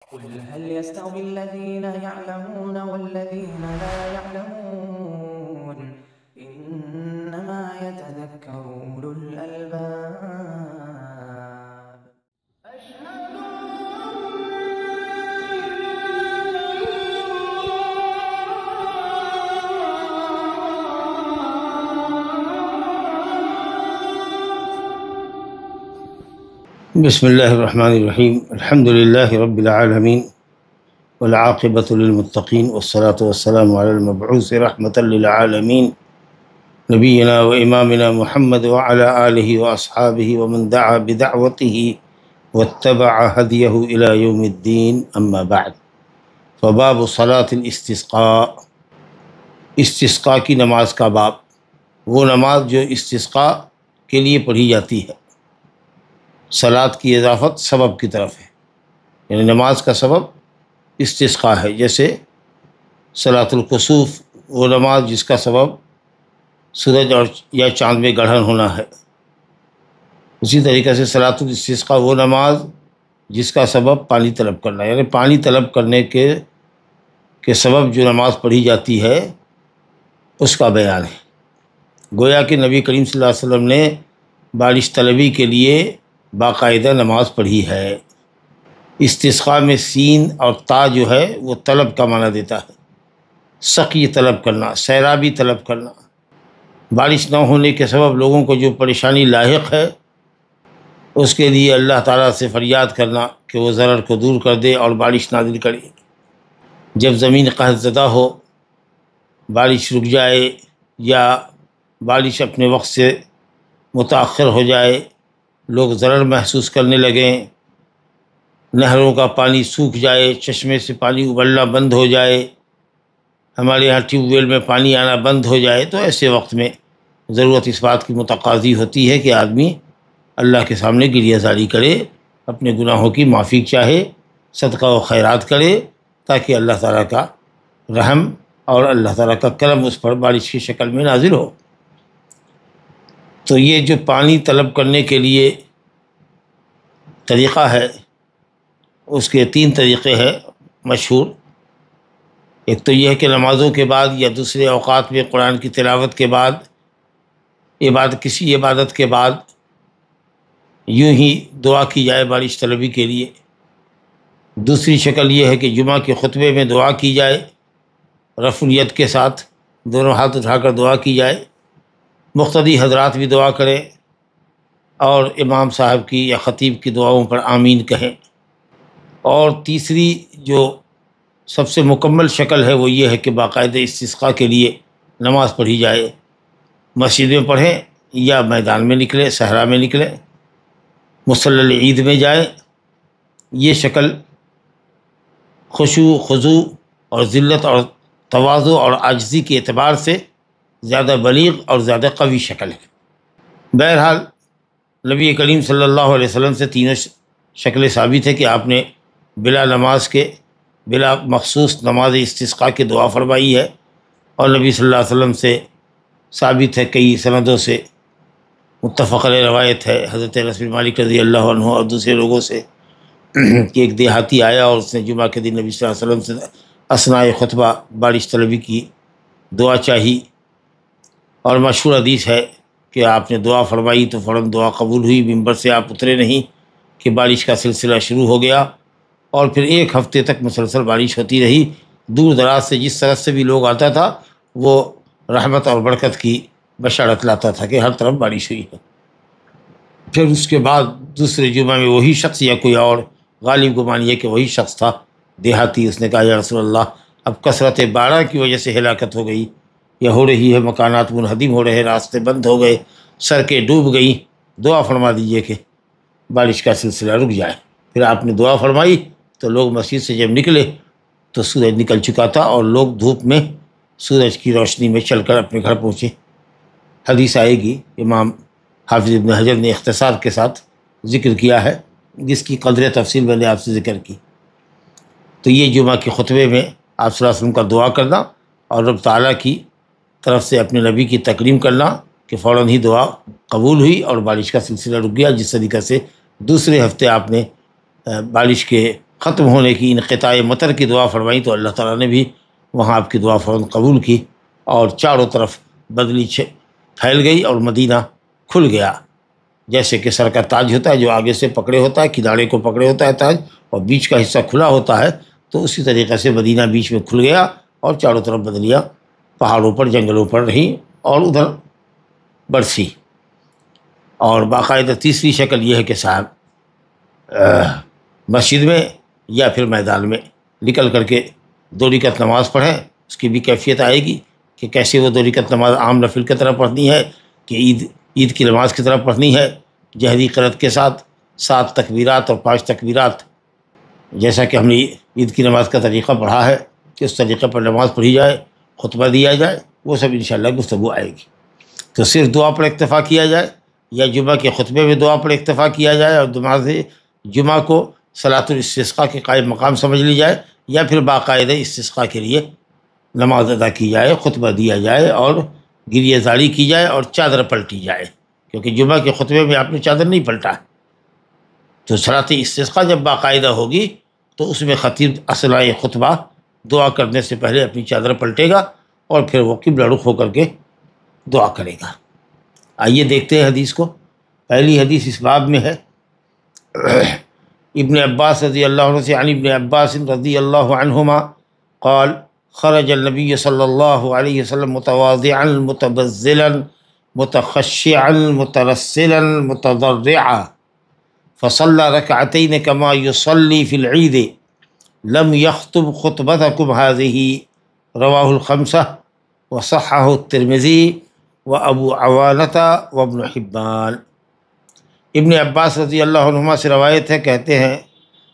قل هل يستوي الذين يعلمون والذين لا يعلمون إنما يتذكر أولو الألباب أشهد بسم اللہ الرحمن الرحیم الحمد للہ رب العالمین والعاقبۃ للمتقین والصلاة والسلام علی المبعوث رحمۃ للعالمین نبینا و امامنا محمد وعلی آلہ واصحابہ ومن دعا بدعوتہ واتبع ہدیہ الی یوم الدین اما بعد فباب صلاۃ الاستسقاء، استسقاء کی نماز کا باب، وہ نماز جو استسقاء کے لیے پڑھی جاتی ہے۔ صلاۃ کی اضافت سبب کی طرف ہے، یعنی نماز کا سبب استسقاء ہے، جیسے صلاۃ الکسوف وہ نماز جس کا سبب سورج اور یا چاند میں گڑھن ہونا ہے۔ اسی طریقے سے صلاۃ الاستسقاء وہ نماز جس کا سبب پانی طلب کرنا، یعنی پانی طلب کرنے کے سبب جو نماز پڑھی جاتی ہے اس کا بیان ہے۔ گویا کہ نبی کریم صلی اللہ علیہ وسلم نے بارش طلبی کے لیے باقاعدہ نماز پڑھی ہے۔ استسقاء میں سین اور تا جو ہے وہ طلب کا معنی دیتا ہے، سقی طلب کرنا، سیرابی طلب کرنا، بارش نہ ہونے کے سبب لوگوں کو جو پریشانی لاحق ہے اس کے لیے اللہ تعالیٰ سے فریاد کرنا کہ وہ ضرر کو دور کر دے اور بارش نازل کرے۔ جب زمین قحط زدہ ہو، بارش رک جائے یا بارش اپنے وقت سے متاخر ہو جائے، لوگ ضرر محسوس کرنے لگیں، نہروں کا پانی سوکھ جائے، چشمے سے پانی ابلنا بند ہو جائے، ہمارے یہاں ٹیوب ویل میں پانی آنا بند ہو جائے، تو ایسے وقت میں ضرورت اس بات کی متقاضی ہوتی ہے کہ آدمی اللہ کے سامنے گریہ زاری کرے، اپنے گناہوں کی معافی چاہے، صدقہ و خیرات کرے، تاکہ اللہ تعالیٰ کا رحم اور اللہ تعالیٰ کا کرم اس پر بارش کی شکل میں نازل ہو۔ تو یہ جو پانی طلب کرنے کے لیے طریقہ ہے، اس کے 3 طریقے ہیں مشہور۔ ایک تو یہ ہے کہ نمازوں کے بعد یا دوسرے اوقات میں قرآن کی تلاوت کے بعد، کسی عبادت کے بعد یوں ہی دعا کی جائے بارش طلبی کے لیے۔ دوسری شکل یہ ہے کہ جمعہ کے خطبے میں دعا کی جائے، رفع الید کے ساتھ دونوں ہاتھ اٹھا کر دعا کی جائے، مقتدی حضرات بھی دعا کریں اور امام صاحب کی یا خطیب کی دعاؤں پر آمین کہیں۔ اور تیسری جو سب سے مکمل شکل ہے وہ یہ ہے کہ باقاعدہ استسقاء کے لیے نماز پڑھی جائے، مسجد میں پڑھیں یا میدان میں نکلیں، صحرا میں نکلیں، مصلی عید میں جائیں۔ یہ شکل خشوع، خضوع اور ذلت اور تواضع اور عاجزی کے اعتبار سے زیادہ بلیغ اور زیادہ قوی شکل ہے۔ بہرحال نبی کریم صلی اللہ علیہ وسلم سے تینوں شکلیں ثابت ہے کہ آپ نے بلا مخصوص نماز استسقاء کی دعا فرمائی ہے، اور نبی صلی اللہ علیہ وسلم سے ثابت ہے کئی سندوں سے، متفق علیہ روایت ہے حضرت انس بن مالک رضی اللہ عنہ اور دوسرے لوگوں سے کہ ایک دیہاتی آیا اور اس نے جمعہ کے دن نبی صلی اللہ علیہ وسلم سے اثناء خطبہ بارش طلبی کی دعا چاہی، اور مشہور حدیث ہے کہ آپ نے دعا فرمائی تو فوراً دعا قبول ہوئی، ممبر سے آپ اترے نہیں کہ بارش کا سلسلہ شروع ہو گیا، اور پھر 1 ہفتے تک مسلسل بارش ہوتی رہی۔ دور دراز سے جس طرف سے بھی لوگ آتا تھا وہ رحمت اور برکت کی بشارت لاتا تھا کہ ہر طرف بارش ہوئی ہے۔ پھر اس کے بعد دوسرے جمعہ میں وہی شخص یا کوئی اور، غالب گمان یہ کہ وہی شخص تھا دیہاتی، اس نے کہا یا رسول اللہ اب کثرت بارہ کی وجہ سے ہلاکت ہو گئی یا ہو رہی ہے، مکانات منہدم ہو رہے، راستے بند ہو گئے، سڑکیں ڈوب گئیں، دعا فرما دیجئے کہ بارش کا سلسلہ رک جائے۔ پھر آپ نے دعا فرمائی تو لوگ مسجد سے جب نکلے تو سورج نکل چکا تھا اور لوگ دھوپ میں سورج کی روشنی میں چل کر اپنے گھر پہنچے۔ حدیث آئے گی، امام حافظ ابن حجر نے اختصار کے ساتھ ذکر کیا ہے، جس کی قدر تفصیل میں نے آپ سے ذکر کی۔ تو یہ جمعہ کے خطبے میں آپ صلی اللہ علیہ وسلم کا دعا کرنا اور رب تعالیٰ کی طرف سے اپنے نبی کی تکریم کرنا کہ فوراً ہی دعا قبول ہوئی اور بارش کا سلسلہ رک گیا، جس طریقے سے دوسرے ہفتے آپ نے بارش کے ختم ہونے کی، انقطاع مطر کی دعا فرمائی تو اللہ تعالیٰ نے بھی وہاں آپ کی دعا فوراً قبول کی، اور چاروں طرف بدلی پھیل گئی اور مدینہ کھل گیا، جیسے کہ سر کا تاج ہوتا ہے جو آگے سے پکڑے ہوتا ہے، کنارے کو پکڑے ہوتا ہے تاج، اور بیچ کا حصہ کھلا ہوتا ہے، تو اسی طریقے سے مدینہ بیچ میں کھل گیا اور چاروں طرف بدلیاں پہاڑوں پر جنگلوں پر رہیں اور ادھر برسی۔ اور باقاعدہ تیسری شکل یہ ہے کہ صاحب مسجد میں یا پھر میدان میں نکل کر کے 2 رکعت نماز پڑھیں، اس کی بھی کیفیت آئے گی کہ کیسے وہ 2 رکعت نماز عام نفل کی طرح پڑھنی ہے کہ عید کی نماز کی طرح پڑھنی ہے، جہری قرأت کے ساتھ 7 تکبیرات اور 5 تکبیرات، جیسا کہ ہم نے عید کی نماز کا طریقہ پڑھا ہے کہ اس طریقے پر نماز پڑھی جائے، خطبہ دیا جائے، وہ سب انشاءاللہ گفتگو آئے گی۔ تو صرف دعا پر اکتفا کیا جائے یا جمعہ کے خطبے میں دعا پر اکتفا کیا جائے اور نماز جمعہ کو صلاۃ الاستسقاء کے قائم مقام سمجھ لی جائے، یا پھر باقاعدہ استسقاء کے لیے نماز ادا کی جائے، خطبہ دیا جائے اور گریہ زاری کی جائے اور چادر پلٹی جائے، کیونکہ جمعہ کے خطبے میں آپ نے چادر نہیں پلٹا ہے۔ تو صلاۃ استسقاء جب باقاعدہ ہوگی تو اس میں خطیب اثناء خطبہ دعا کرنے سے پہلے اپنی چادر پلٹے گا اور پھر وہ قبلہ رخ ہو کر کے دعا کرے گا۔ آئیے دیکھتے ہیں حدیث کو۔ پہلی حدیث اس باب میں ہے ابن عباس رضی اللہ عنہ سے، عن ابن عباس رضی اللہ عنہما قال خرج النبی صلی اللہ علیہ وسلم متواضعا متبذلا متخشعا مترسلا متضرعا فصلى ركعتين كما يصلي في العيد لم يخطب خطبتكم هذه رواه الخمسة وصححه الترمذي وابو عوانة وابن حبان۔ ابن عباس رضی اللہ عنہما سے روایت ہے، کہتے ہیں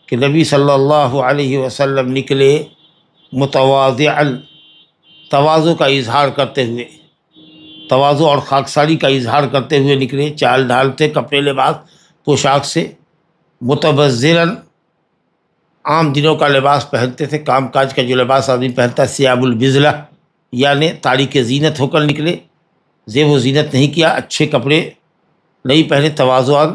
کہ نبی صلی اللہ علیہ وسلم نکلے متواضعا، تواضع کا اظہار کرتے ہوئے، تواضع اور خاکساری کا اظہار کرتے ہوئے نکلے، چال ڈھال سے، کپڑے لباس پوشاک سے، متبذلا عام دنوں کا لباس پہنتے تھے، کام کاج کا جو لباس آدمی پہنتا ہے، ثیاب البذلہ، یعنی تاریک زینت ہو کر نکلے، زیب و زینت نہیں کیا، اچھے کپڑے نہیں پہنے، تواضعاً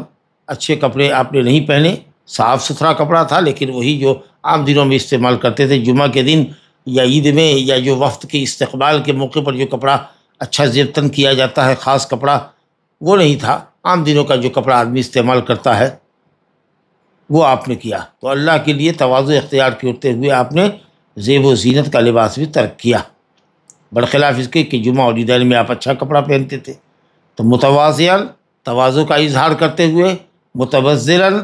اچھے کپڑے آپ نے نہیں پہنے، صاف ستھرا کپڑا تھا لیکن وہی جو عام دنوں میں استعمال کرتے تھے، جمعہ کے دن یا عید میں یا جو وفد کے استقبال کے موقع پر جو کپڑا اچھا زیبتن کیا جاتا ہے، خاص کپڑا، وہ نہیں تھا، عام دنوں کا جو کپڑا آدمی استعمال کرتا ہے وہ آپ نے کیا۔ تو اللہ کے لیے تواضع اختیار کرتے ہوئے آپ نے زیب و زینت کا لباس بھی ترک کیا، برخلاف اس کے کہ جمعہ اور عیدین میں آپ اچھا کپڑا پہنتے تھے۔ تو متواضعاً تواضع کا اظہار کرتے ہوئے، متبذلاً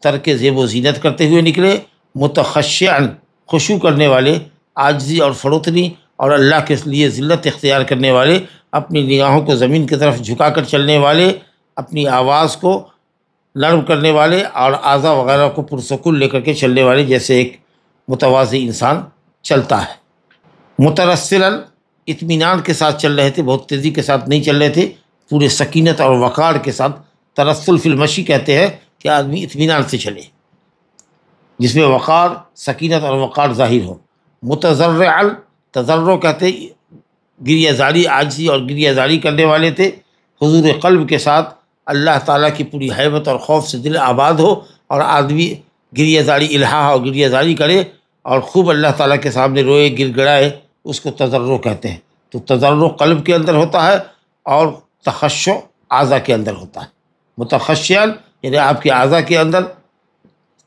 ترک زیب و زینت کرتے ہوئے نکلے، متخشعاً خشوع کرنے والے، عاجزی اور فروتنی اور اللہ کے لیے ذلت اختیار کرنے والے، اپنی نگاہوں کو زمین کی طرف جھکا کر چلنے والے، اپنی آواز کو نرم کرنے والے اور اعضاء وغیرہ کو پرسکون لے کر کے چلنے والے، جیسے ایک متواضع انسان چلتا ہے۔ مترسلاً اطمینان کے ساتھ چل رہے تھے، بہت تیزی کے ساتھ نہیں چل رہے تھے، پورے سکینت اور وقار کے ساتھ۔ ترسل فی المشی کہتے ہیں کہ آدمی اطمینان سے چلے، جس میں وقار، سکینت اور وقار ظاہر ہو۔ متضرعا، تضرع کہتے ہیں گریہ زاری، عاجزی اور گریہ زاری کرنے والے تھے، حضور قلب کے ساتھ اللہ تعالیٰ کی پوری حیبت اور خوف سے دل آباد ہو اور آدمی گریہ زاری الہا اور گریہ زاری کرے اور خوب اللہ تعالیٰ کے سامنے روئے، گر گڑائے، اس کو تضرع کہتے ہیں۔ تو تضرع قلب کے اندر ہوتا ہے اور تخشع اعضاء کے اندر ہوتا ہے۔ متخشعاً یعنی آپ کے اعضاء کے اندر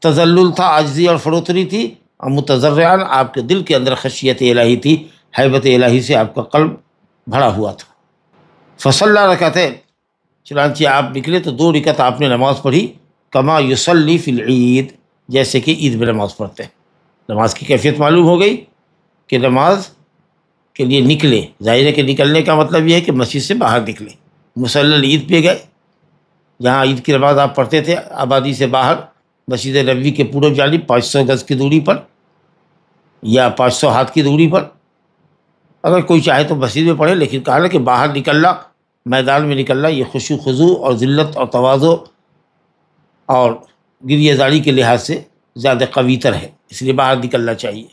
تذلل تھا، عاجزی اور فروتنی تھی، اور متضرعاً آپ کے دل کے اندر خشیت الہی تھی، حیبت الہی سے آپ کا قلب بھرا ہوا تھا۔ فصلی رکعتین، چنانچہ آپ نکلے تو 2 رکعت آپ نے نماز پڑھی، کما یصلی فی العید، جیسے کہ عید میں نماز پڑھتے ہیں۔ نماز کی کیفیت معلوم ہو گئی کہ نماز کے لیے نکلے، ظاہر ہے کہ نکلنے کا مطلب یہ ہے کہ مسجد سے باہر نکلے، مصلی عید پہ گئے، جہاں عید کی نماز آپ پڑھتے تھے آبادی سے باہر، مسجد نبوی کے پورب جانب 500 گز کی دوری پر یا 500 ہاتھ کی دوری پر، اگر کوئی چاہے تو مسجد میں پڑھے، لیکن کہا نا کہ باہر نکلنا، میدان میں نکلنا، یہ خشوع خضوع اور ذلت اور تواضع اور گریہ زاری کے لحاظ سے زیادہ قوی تر ہے، اس لیے باہر نکلنا چاہیے۔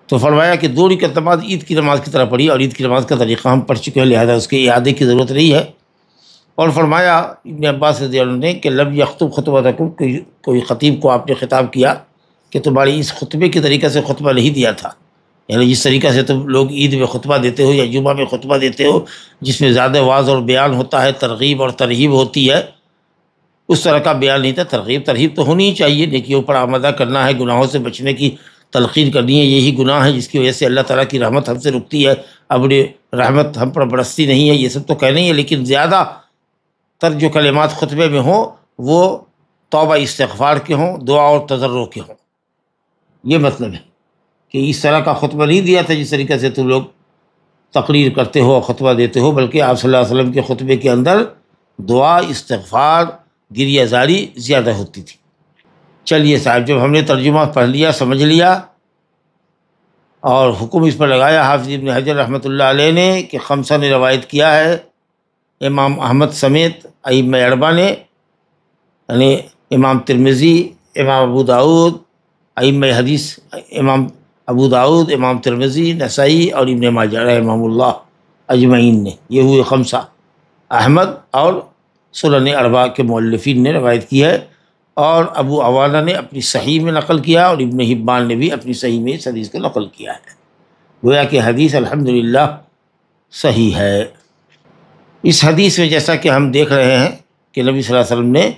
تو فرمایا کہ 2 رکعت نماز عید کی نماز کی طرح پڑھی، اور عید کی نماز کا طریقہ ہم پڑھ چکے ہیں، لہذا اس کے اعادے کی ضرورت نہیں ہے۔ اور فرمایا ابن عباس رضی اللہ عنہ نے کہ لم یخطب خطبتکم، کوئی خطیب کو آپ نے خطاب کیا کہ تمہاری اس خطبے کے طریقے سے خطبہ نہیں دیا تھا، یعنی جس طریقے سے تم لوگ عید میں خطبہ دیتے ہو یا جمعہ میں خطبہ دیتے ہو جس میں زیادہ واعظ اور بیان ہوتا ہے، ترغیب اور ترہیب ہوتی ہے، اس طرح کا بیان نہیں تھا۔ ترغیب تو ہونی ہی چاہیے، نیکیوں پر آمادہ کرنا ہے، گناہوں سے بچنے کی تلقین کرنی ہے، یہی گناہ ہے جس کی وجہ سے اللہ تعالیٰ کی رحمت ہم سے رکتی ہے، اپنی رحمت ہم پر برستی نہیں ہے، یہ سب تو کہنا ہی ہے، لیکن زیادہ تر جو کلمات خطبے میں ہوں وہ توبہ استغفار کے ہوں، دعا اور تضرع کے ہوں۔ یہ مطلب ہے کہ اس طرح کا خطبہ نہیں دیا تھا جس طریقے سے تم لوگ تقریر کرتے ہو اور خطبہ دیتے ہو، بلکہ آپ صلی اللہ علیہ وسلم کے خطبے کے اندر دعا، استغفار، گریہ زاری زیادہ ہوتی تھی۔ چلیے صاحب، جب ہم نے ترجمہ پڑھ لیا، سمجھ لیا اور حکم اس پر لگایا حافظ ابن حجر رحمۃ اللہ علیہ نے کہ خمسہ نے روایت کیا ہے، امام احمد سمیت ائمہ اربعہ نے، یعنی امام ترمذی، امام ابو داؤد، ائمہ حدیث امام ابو داؤد، امام ترمذی، نسائی اور ابن ماجہ رحمہ اللہ اجمعین نے، یہ ہوئے خمسہ، احمد اور سنن اربعہ کے مؤلفین نے روایت کی ہے، اور ابو عوانہ نے اپنی صحیح میں نقل کیا اور ابن حبان نے بھی اپنی صحیح میں اس حدیث کو نقل کیا ہے، گویا کہ حدیث الحمدللہ صحیح ہے۔ اس حدیث میں جیسا کہ ہم دیکھ رہے ہیں کہ نبی صلی اللہ علیہ وسلم نے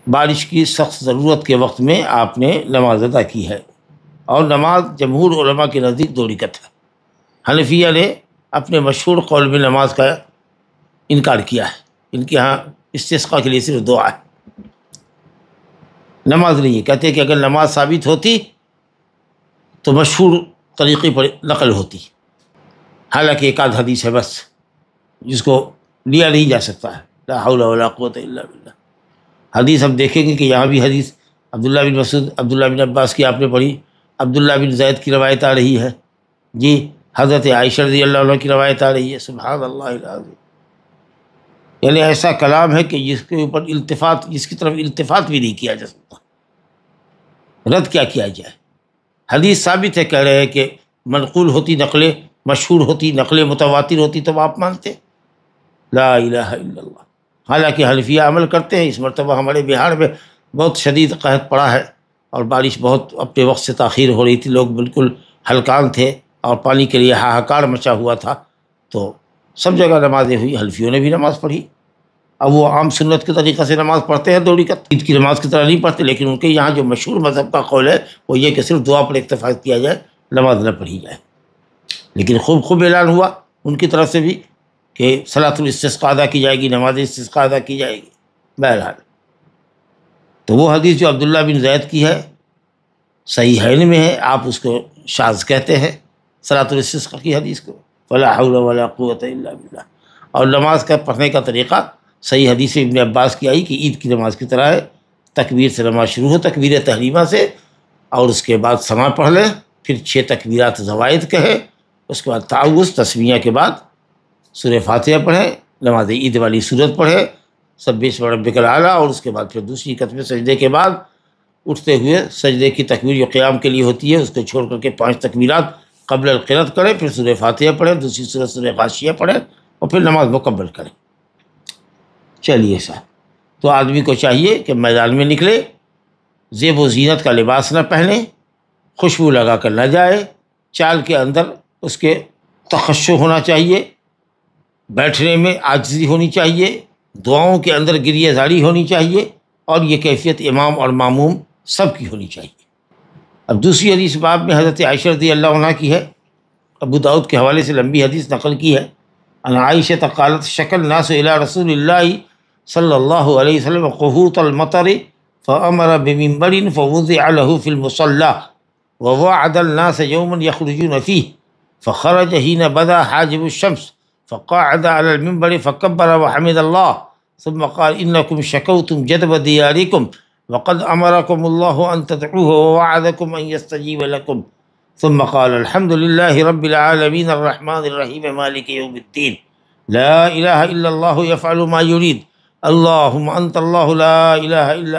بارش کی سخت ضرورت کے وقت میں آپ نے نماز ادا کی ہے، اور نماز جمہور علماء کے نزدیک 2 رکعت ہے۔ حنفیہ نے اپنے مشہور قول میں نماز کا انکار کیا ہے، ان کے ہاں استسقاء کے لیے صرف دعا ہے، نماز نہیں ہے۔ کہتے ہیں کہ اگر نماز ثابت ہوتی تو مشہور طریقے پر نقل ہوتی، حالانکہ ایک آدھ حدیث ہے بس جس کو لیا نہیں جا سکتا ہے، لا حول ولا قوت الا باللہ۔ حدیث ہم دیکھیں گے کہ یہاں بھی حدیث عبداللہ بن مسعود، عبداللہ بن عباس کی آپ نے پڑھی، عبداللہ بن زید کی روایت آ رہی ہے، جی حضرت عائشہ رضی اللہ عنہ کی روایت آ رہی ہے، سبحان اللہ العظیم۔ یعنی ایسا کلام ہے کہ جس کے اوپر التفات، جس کی طرف التفات بھی نہیں کیا جا سکتا، رد کیا جائے۔ حدیث ثابت ہے، کہہ رہے ہیں کہ منقول ہوتی نقلیں، مشہور ہوتی نقلیں، متواتر ہوتی تب آپ مانتے، لا الہ الا اللہ۔ حالانکہ حنفیہ عمل کرتے ہیں، اس مرتبہ ہمارے بہار میں بہت شدید قحط پڑا ہے اور بارش بہت اپنے وقت سے تاخیر ہو رہی تھی، لوگ بالکل ہلکان تھے اور پانی کے لیے ہاہاکار مچا ہوا تھا، تو سب جگہ نمازیں ہوئی، حنفیوں نے بھی نماز پڑھی۔ اب وہ عام سنت کے طریقے سے نماز پڑھتے ہیں 2 رکعت، عید کی نماز کی طرح نہیں پڑھتے، لیکن ان کے یہاں جو مشہور مذہب کا قول ہے وہ یہ کہ صرف دعا پر اکتفا کیا جائے، نماز نہ پڑھی جائے۔ لیکن خوب اعلان ہوا ان کی طرف سے بھی کہ صلاۃ الاستسقاء ادا کی جائے گی، نماز استسقاء ادا کی جائے گی۔ بہرحال تو وہ حدیث جو عبداللہ بن زید کی ہے صحیحین میں ہے، آپ اس کو شاذ کہتے ہیں صلاۃ الاستسقاء کی حدیث کو، ولا حول ولا قوت الا باللہ۔ اور نماز کا پڑھنے کا طریقہ صحیح حدیث ابن عباس کی آئی کہ عید کی نماز کی طرح ہے، تکبیر سے نماز شروع ہو، تکبیر تحریمہ سے، اور اس کے بعد سما پڑھ لیں، پھر 6 تکبیرات زوائد کہے، اس کے بعد تعوذ، تسمیہ کے بعد سورہ فاتحہ پڑھیں، نماز عید والی سورت پڑھیں، سبح اسم ربک الاعلیٰ، اور اس کے بعد پھر دوسری رکعت میں سجدے کے بعد اٹھتے ہوئے سجدے کی تکبیر جو قیام کے لیے ہوتی ہے اس کو چھوڑ کر کے 5 تکبیرات قبل القرات کریں، پھر سورہ فاتحہ پڑھیں، دوسری سورت سورہ غاشیہ پڑھیں، اور پھر نماز مکمل کریں۔ چلیے صاحب، تو آدمی کو چاہیے کہ میدان میں نکلے، زیب و زینت کا لباس نہ پہنے، خوشبو لگا کر نہ جائے، چال کے اندر اس کے تخشع ہونا چاہیے، بیٹھنے میں عاجزی ہونی چاہیے، دعاؤں کے اندر گریہ زاری ہونی چاہیے، اور یہ کیفیت امام اور ماموم سب کی ہونی چاہیے۔ اب دوسری حدیث باب میں حضرت عائشہ رضی اللہ عنہ کی ہے، ابو داؤد کے حوالے سے لمبی حدیث نقل کی ہے، ان عائشہ قالت شکل الناس الی رسول اللہ صلی اللہ علیہ وسلم قحوط المطر فامر بمنبر فوضع له في المصلى ووعد الناس يوما يخرجون فيه فخرج حين بدا حاجب الشمس فقعد على المنبر فكبر وحمد الله ثم قال انكم شكوتم جدب دياركم وقد امركم الله ان تدعوه ووعدكم ان يستجيب لكم ثم قال الحمد لله رب العالمين الرحمن الرحيم مالك يوم الدين لا اله الا الله يفعل ما يريد اللهم انت الله لا اله الا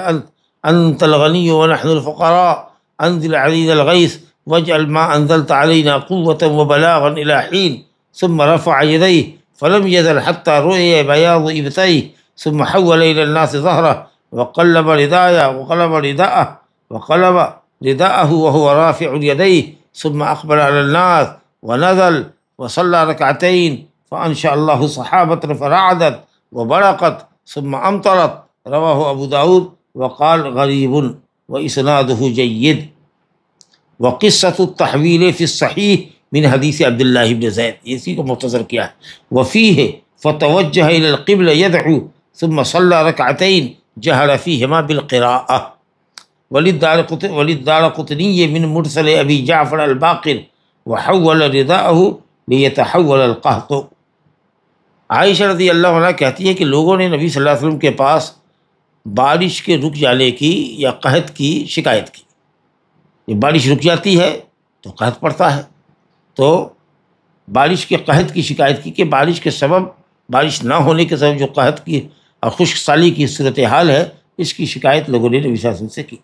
انت الغني ونحن الفقراء انزل علينا الغيث واجعل ما انزلت علينا قوة وبلاغا الى حين ثم رفع يديه فلم يزل حتى رؤي بياض ابطيه ثم حول الى الناس ظهره وقلب رداءه وقلب رداءه وقلب رداءه وهو رافع يديه ثم أقبل على الناس ونزل وصلى ركعتين فأنشأ الله صحابة فرعدت وبرقت ثم أمطرت. رواه أبو داود وقال غريب وإسناده جيد. وقصة التحويل في الصحيح من حديث عبد الله بن زيد، اسی کو مختصر کیا ہے. وفيه فتوجه إلى القبلة يدعو ثم صلى ركعتين جهر فيهما بالقراءة. وللدارقطني من مرسل أبي جعفر الباقر وحول رداءه ليتحول القحط. عائشہ رضی اللہ عنہ کہتی ہے کہ لوگوں نے نبی صلی اللہ علیہ وسلم کے پاس بارش کے رک جانے کی یا قحط کی شکایت کی. یہ بارش رک جاتی ہے تو قحط پڑتا ہے، تو بارش کے قحط کی شکایت کی کہ بارش کے سبب، بارش نہ ہونے کے سبب جو قحط کی اور خشک سالی کی صورتحال ہے، اس کی شکایت لوگوں نے نبی صلی اللہ علیہ وسلم سے کی.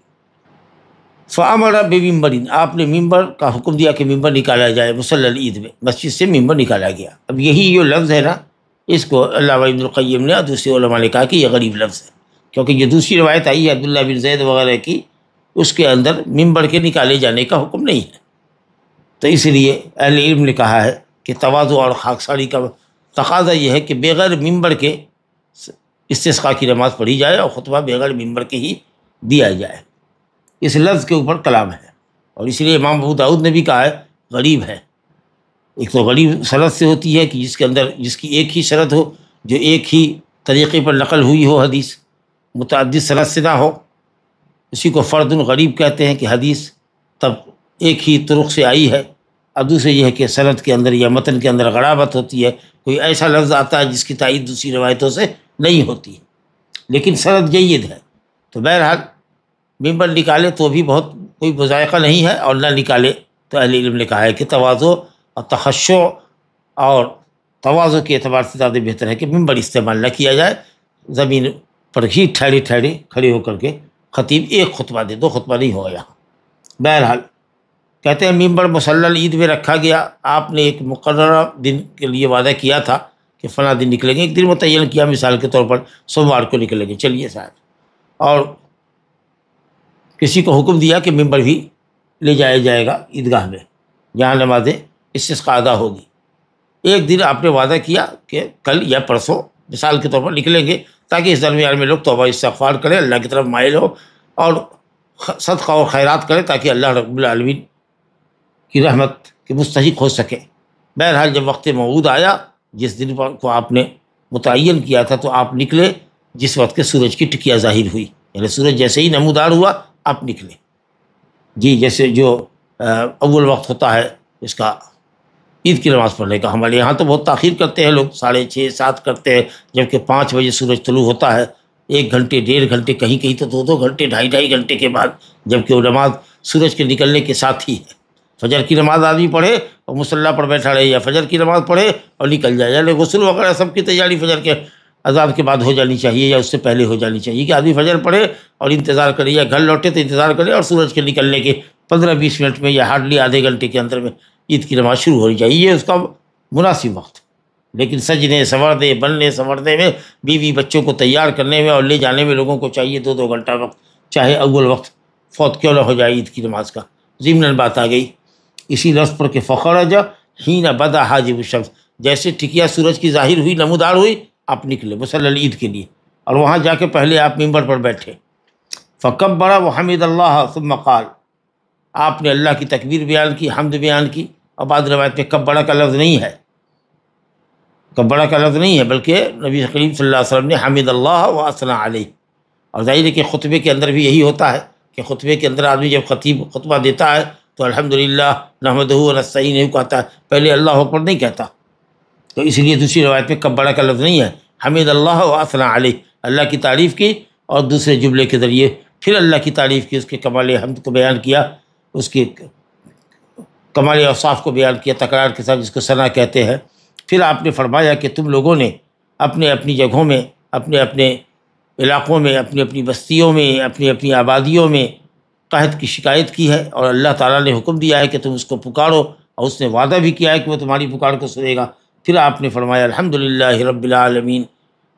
فامر بمنبر، آپ نے ممبر کا حکم دیا کہ ممبر نکالا جائے. مصلی العید میں مسجد سے ممبر نکالا گیا. اب یہی جو لفظ ہے نا، اس کو علامہ ابن القیم نے اور دوسرے علماء نے کہا کہ یہ غریب لفظ ہے، کیونکہ یہ دوسری روایت آئی ہے عبداللہ بن زید وغیرہ کی، اس کے اندر ممبر کے نکالے جانے کا حکم نہیں ہے. تو اس لیے اہل علم نے کہا ہے کہ تواضع اور خاکساری کا تقاضا یہ ہے کہ بغیر ممبر کے استسقاء کی نماز پڑھی جائے اور خطبہ بغیر ممبر کے ہی دیا جائے. اس لفظ کے اوپر کلام ہے، اور اس لیے امام ابو داؤد نے بھی کہا ہے غریب ہے. ایک تو غریب سند سے ہوتی ہے کہ جس کی ایک ہی سند ہو، جو ایک ہی طریقے پر نقل ہوئی ہو حدیث، متعدد سند سے نہ ہو. اسی کو فرد غریب کہتے ہیں کہ حدیث تب ایک ہی طرق سے آئی ہے. اب دوسرے یہ ہے کہ سند کے اندر یا متن کے اندر غرابت ہوتی ہے، کوئی ایسا لفظ آتا ہے جس کی تائید دوسری روایتوں سے نہیں ہوتی، لیکن سند جید ہے. تو بہرحال ممبر نکالے تو بھی بہت کوئی مذائقہ نہیں ہے، اور نہ نکالے تو اہل علم نے کہا ہے کہ تواضع اور تخشع اور تواضع کے اعتبار سے زیادہ بہتر ہے کہ ممبر استعمال نہ کیا جائے. زمین پر ہی ٹھہرے کھڑے ہو کر کے خطیب ایک خطبہ دے، دو خطبہ نہیں ہوگا یہاں. بہرحال کہتے ہیں ممبر مصلی العید میں رکھا گیا. آپ نے ایک مقررہ دن کے لیے وعدہ کیا تھا کہ فلاں دن نکلیں گے، ایک دن متعین کیا، مثال کے طور پر سوموار کو نکلیں گے، چلیے صاحب. اور کسی کو حکم دیا کہ ممبر بھی لے جایا جائے گا عیدگاہ میں جہاں نماز استسقاء ادا ہوگی. ایک دن آپ نے وعدہ کیا کہ کل یا پرسوں مثال کے طور پر نکلیں گے، تاکہ اس درمیان میں لوگ توبہ استغفار کریں، اللہ کی طرف مائل ہو اور صدقہ اور خیرات کریں، تاکہ اللہ رب العالمین کی رحمت کے مستحق ہو سکے. بہرحال جب وقت موعود آیا، جس دن کو آپ نے متعین کیا تھا، تو آپ نکلے جس وقت کے سورج کی ٹکیا ظاہر ہوئی، یعنی سورج جیسے ہی نمودار ہوا آپ نکلے. جی جیسے جو اول وقت ہوتا ہے اس کا عید کی نماز پڑھنے کا، ہمارے یہاں تو بہت تاخیر کرتے ہیں لوگ، 6:30 7 کرتے ہیں، جبکہ 5 بجے سورج طلوع ہوتا ہے. 1 گھنٹے 1.5 گھنٹے، کہیں کہیں تو 2 گھنٹے 2.5 گھنٹے کے بعد، جبکہ وہ نماز سورج کے نکلنے کے ساتھ ہی ہے. فجر کی نماز آدمی پڑھے اور مصلی پر بیٹھا رہے، یا فجر کی نماز پڑھے اور نکل جائے، یعنی غسل وغیرہ سب کی تیاری فجر کے اذان کے بعد ہو جانی چاہیے یا اس سے پہلے ہو جانی چاہیے، کہ آدمی فجر پڑھے اور انتظار کرے، یا گھر لوٹے تو انتظار کرے، اور سورج کے نکلنے کے 15-20 منٹ میں یا ہارڈلی آدھے گھنٹے کے اندر میں عید کی نماز شروع ہونی چاہیے، یہ اس کا مناسب وقت. لیکن سجنے سنورنے بننے سنورنے میں، بیوی بچوں کو تیار کرنے میں اور لے جانے میں لوگوں کو چاہیے 2 گھنٹہ وقت، چاہے اول وقت فوت کیوں نہ ہو جائے عید کی نماز کا. ضمن بات آ گئی اسی لفظ پر کہ فخرج حین بدا حاجب الشمس، جیسے ٹکیا سورج کی ظاہر ہوئی، نمودار ہوئی، آپ نکلے مصلی العید کے لیے، اور وہاں جا کے پہلے آپ ممبر پر بیٹھے. فکبر وحمد اللہ ثم قال، آپ نے اللہ کی تکبیر بیان کی، حمد بیان کی. اور بعض روایت میں کبڑا کا لفظ نہیں ہے، کبڑا کا لفظ نہیں ہے، بلکہ نبی کریم صلی اللہ علیہ وسلم نے حمد اللہ و اثنى علیہ. اور ظاہر ہے کہ خطبے کے اندر بھی یہی ہوتا ہے کہ خطبے کے اندر آدمی جب خطیب خطبہ دیتا ہے تو الحمدللہ نحمدہ و نستعینہ کہتا ہے، پہلے اللہ اکبر نہیں کہتا. تو اس لیے دوسری روایت میں کبڑا کا لفظ نہیں ہے، حمد اللہ و اثنى علیہ، اللہ کی تعریف کی اور دوسرے جملے کے ذریعے پھر اللہ کی تعریف کی، اس کے کمال حمد کو بیان کیا، اس کے کمال اوصاف کو بیان کیا تکرار کے ساتھ، جس کو ثنا کہتے ہیں. پھر آپ نے فرمایا کہ تم لوگوں نے اپنے اپنی جگہوں میں، اپنے اپنے علاقوں میں، اپنی اپنی بستیوں میں، اپنی اپنی آبادیوں میں قحط کی شکایت کی ہے، اور اللہ تعالیٰ نے حکم دیا ہے کہ تم اس کو پکارو، اور اس نے وعدہ بھی کیا ہے کہ وہ تمہاری پکار کو سنے گا. پھر آپ نے فرمایا الحمدللہ رب العالمین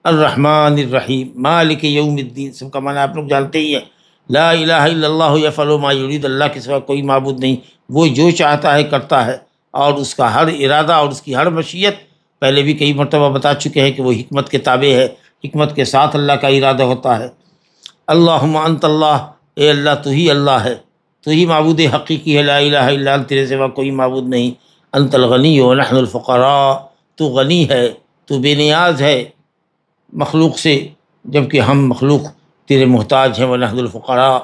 الرحمن الرحیم مالک یوم الدین، سب کا معنی آپ لوگ جانتے ہی ہیں. لا الہ الا اللہ یفعل ما یرید، اللہ کے سوا کوئی معبود نہیں، وہ جو چاہتا ہے کرتا ہے، اور اس کا ہر ارادہ اور اس کی ہر مشیت پہلے بھی کئی مرتبہ بتا چکے ہیں کہ وہ حکمت کے تابع ہے، حکمت کے ساتھ اللہ کا ارادہ ہوتا ہے۔ اللہم انت اللہ، اے اللہ تو ہی اللہ ہے، تو ہی معبود حقیقی ہے، لا الہ الا انت، تیرے سوا کوئی معبود نہیں، انت الغنی ونحن الفقراء، تو غنی ہے، تو بے نیاز ہے مخلوق سے، جبکہ ہم مخلوق تیرے محتاج ہیں، ونحن الفقراء،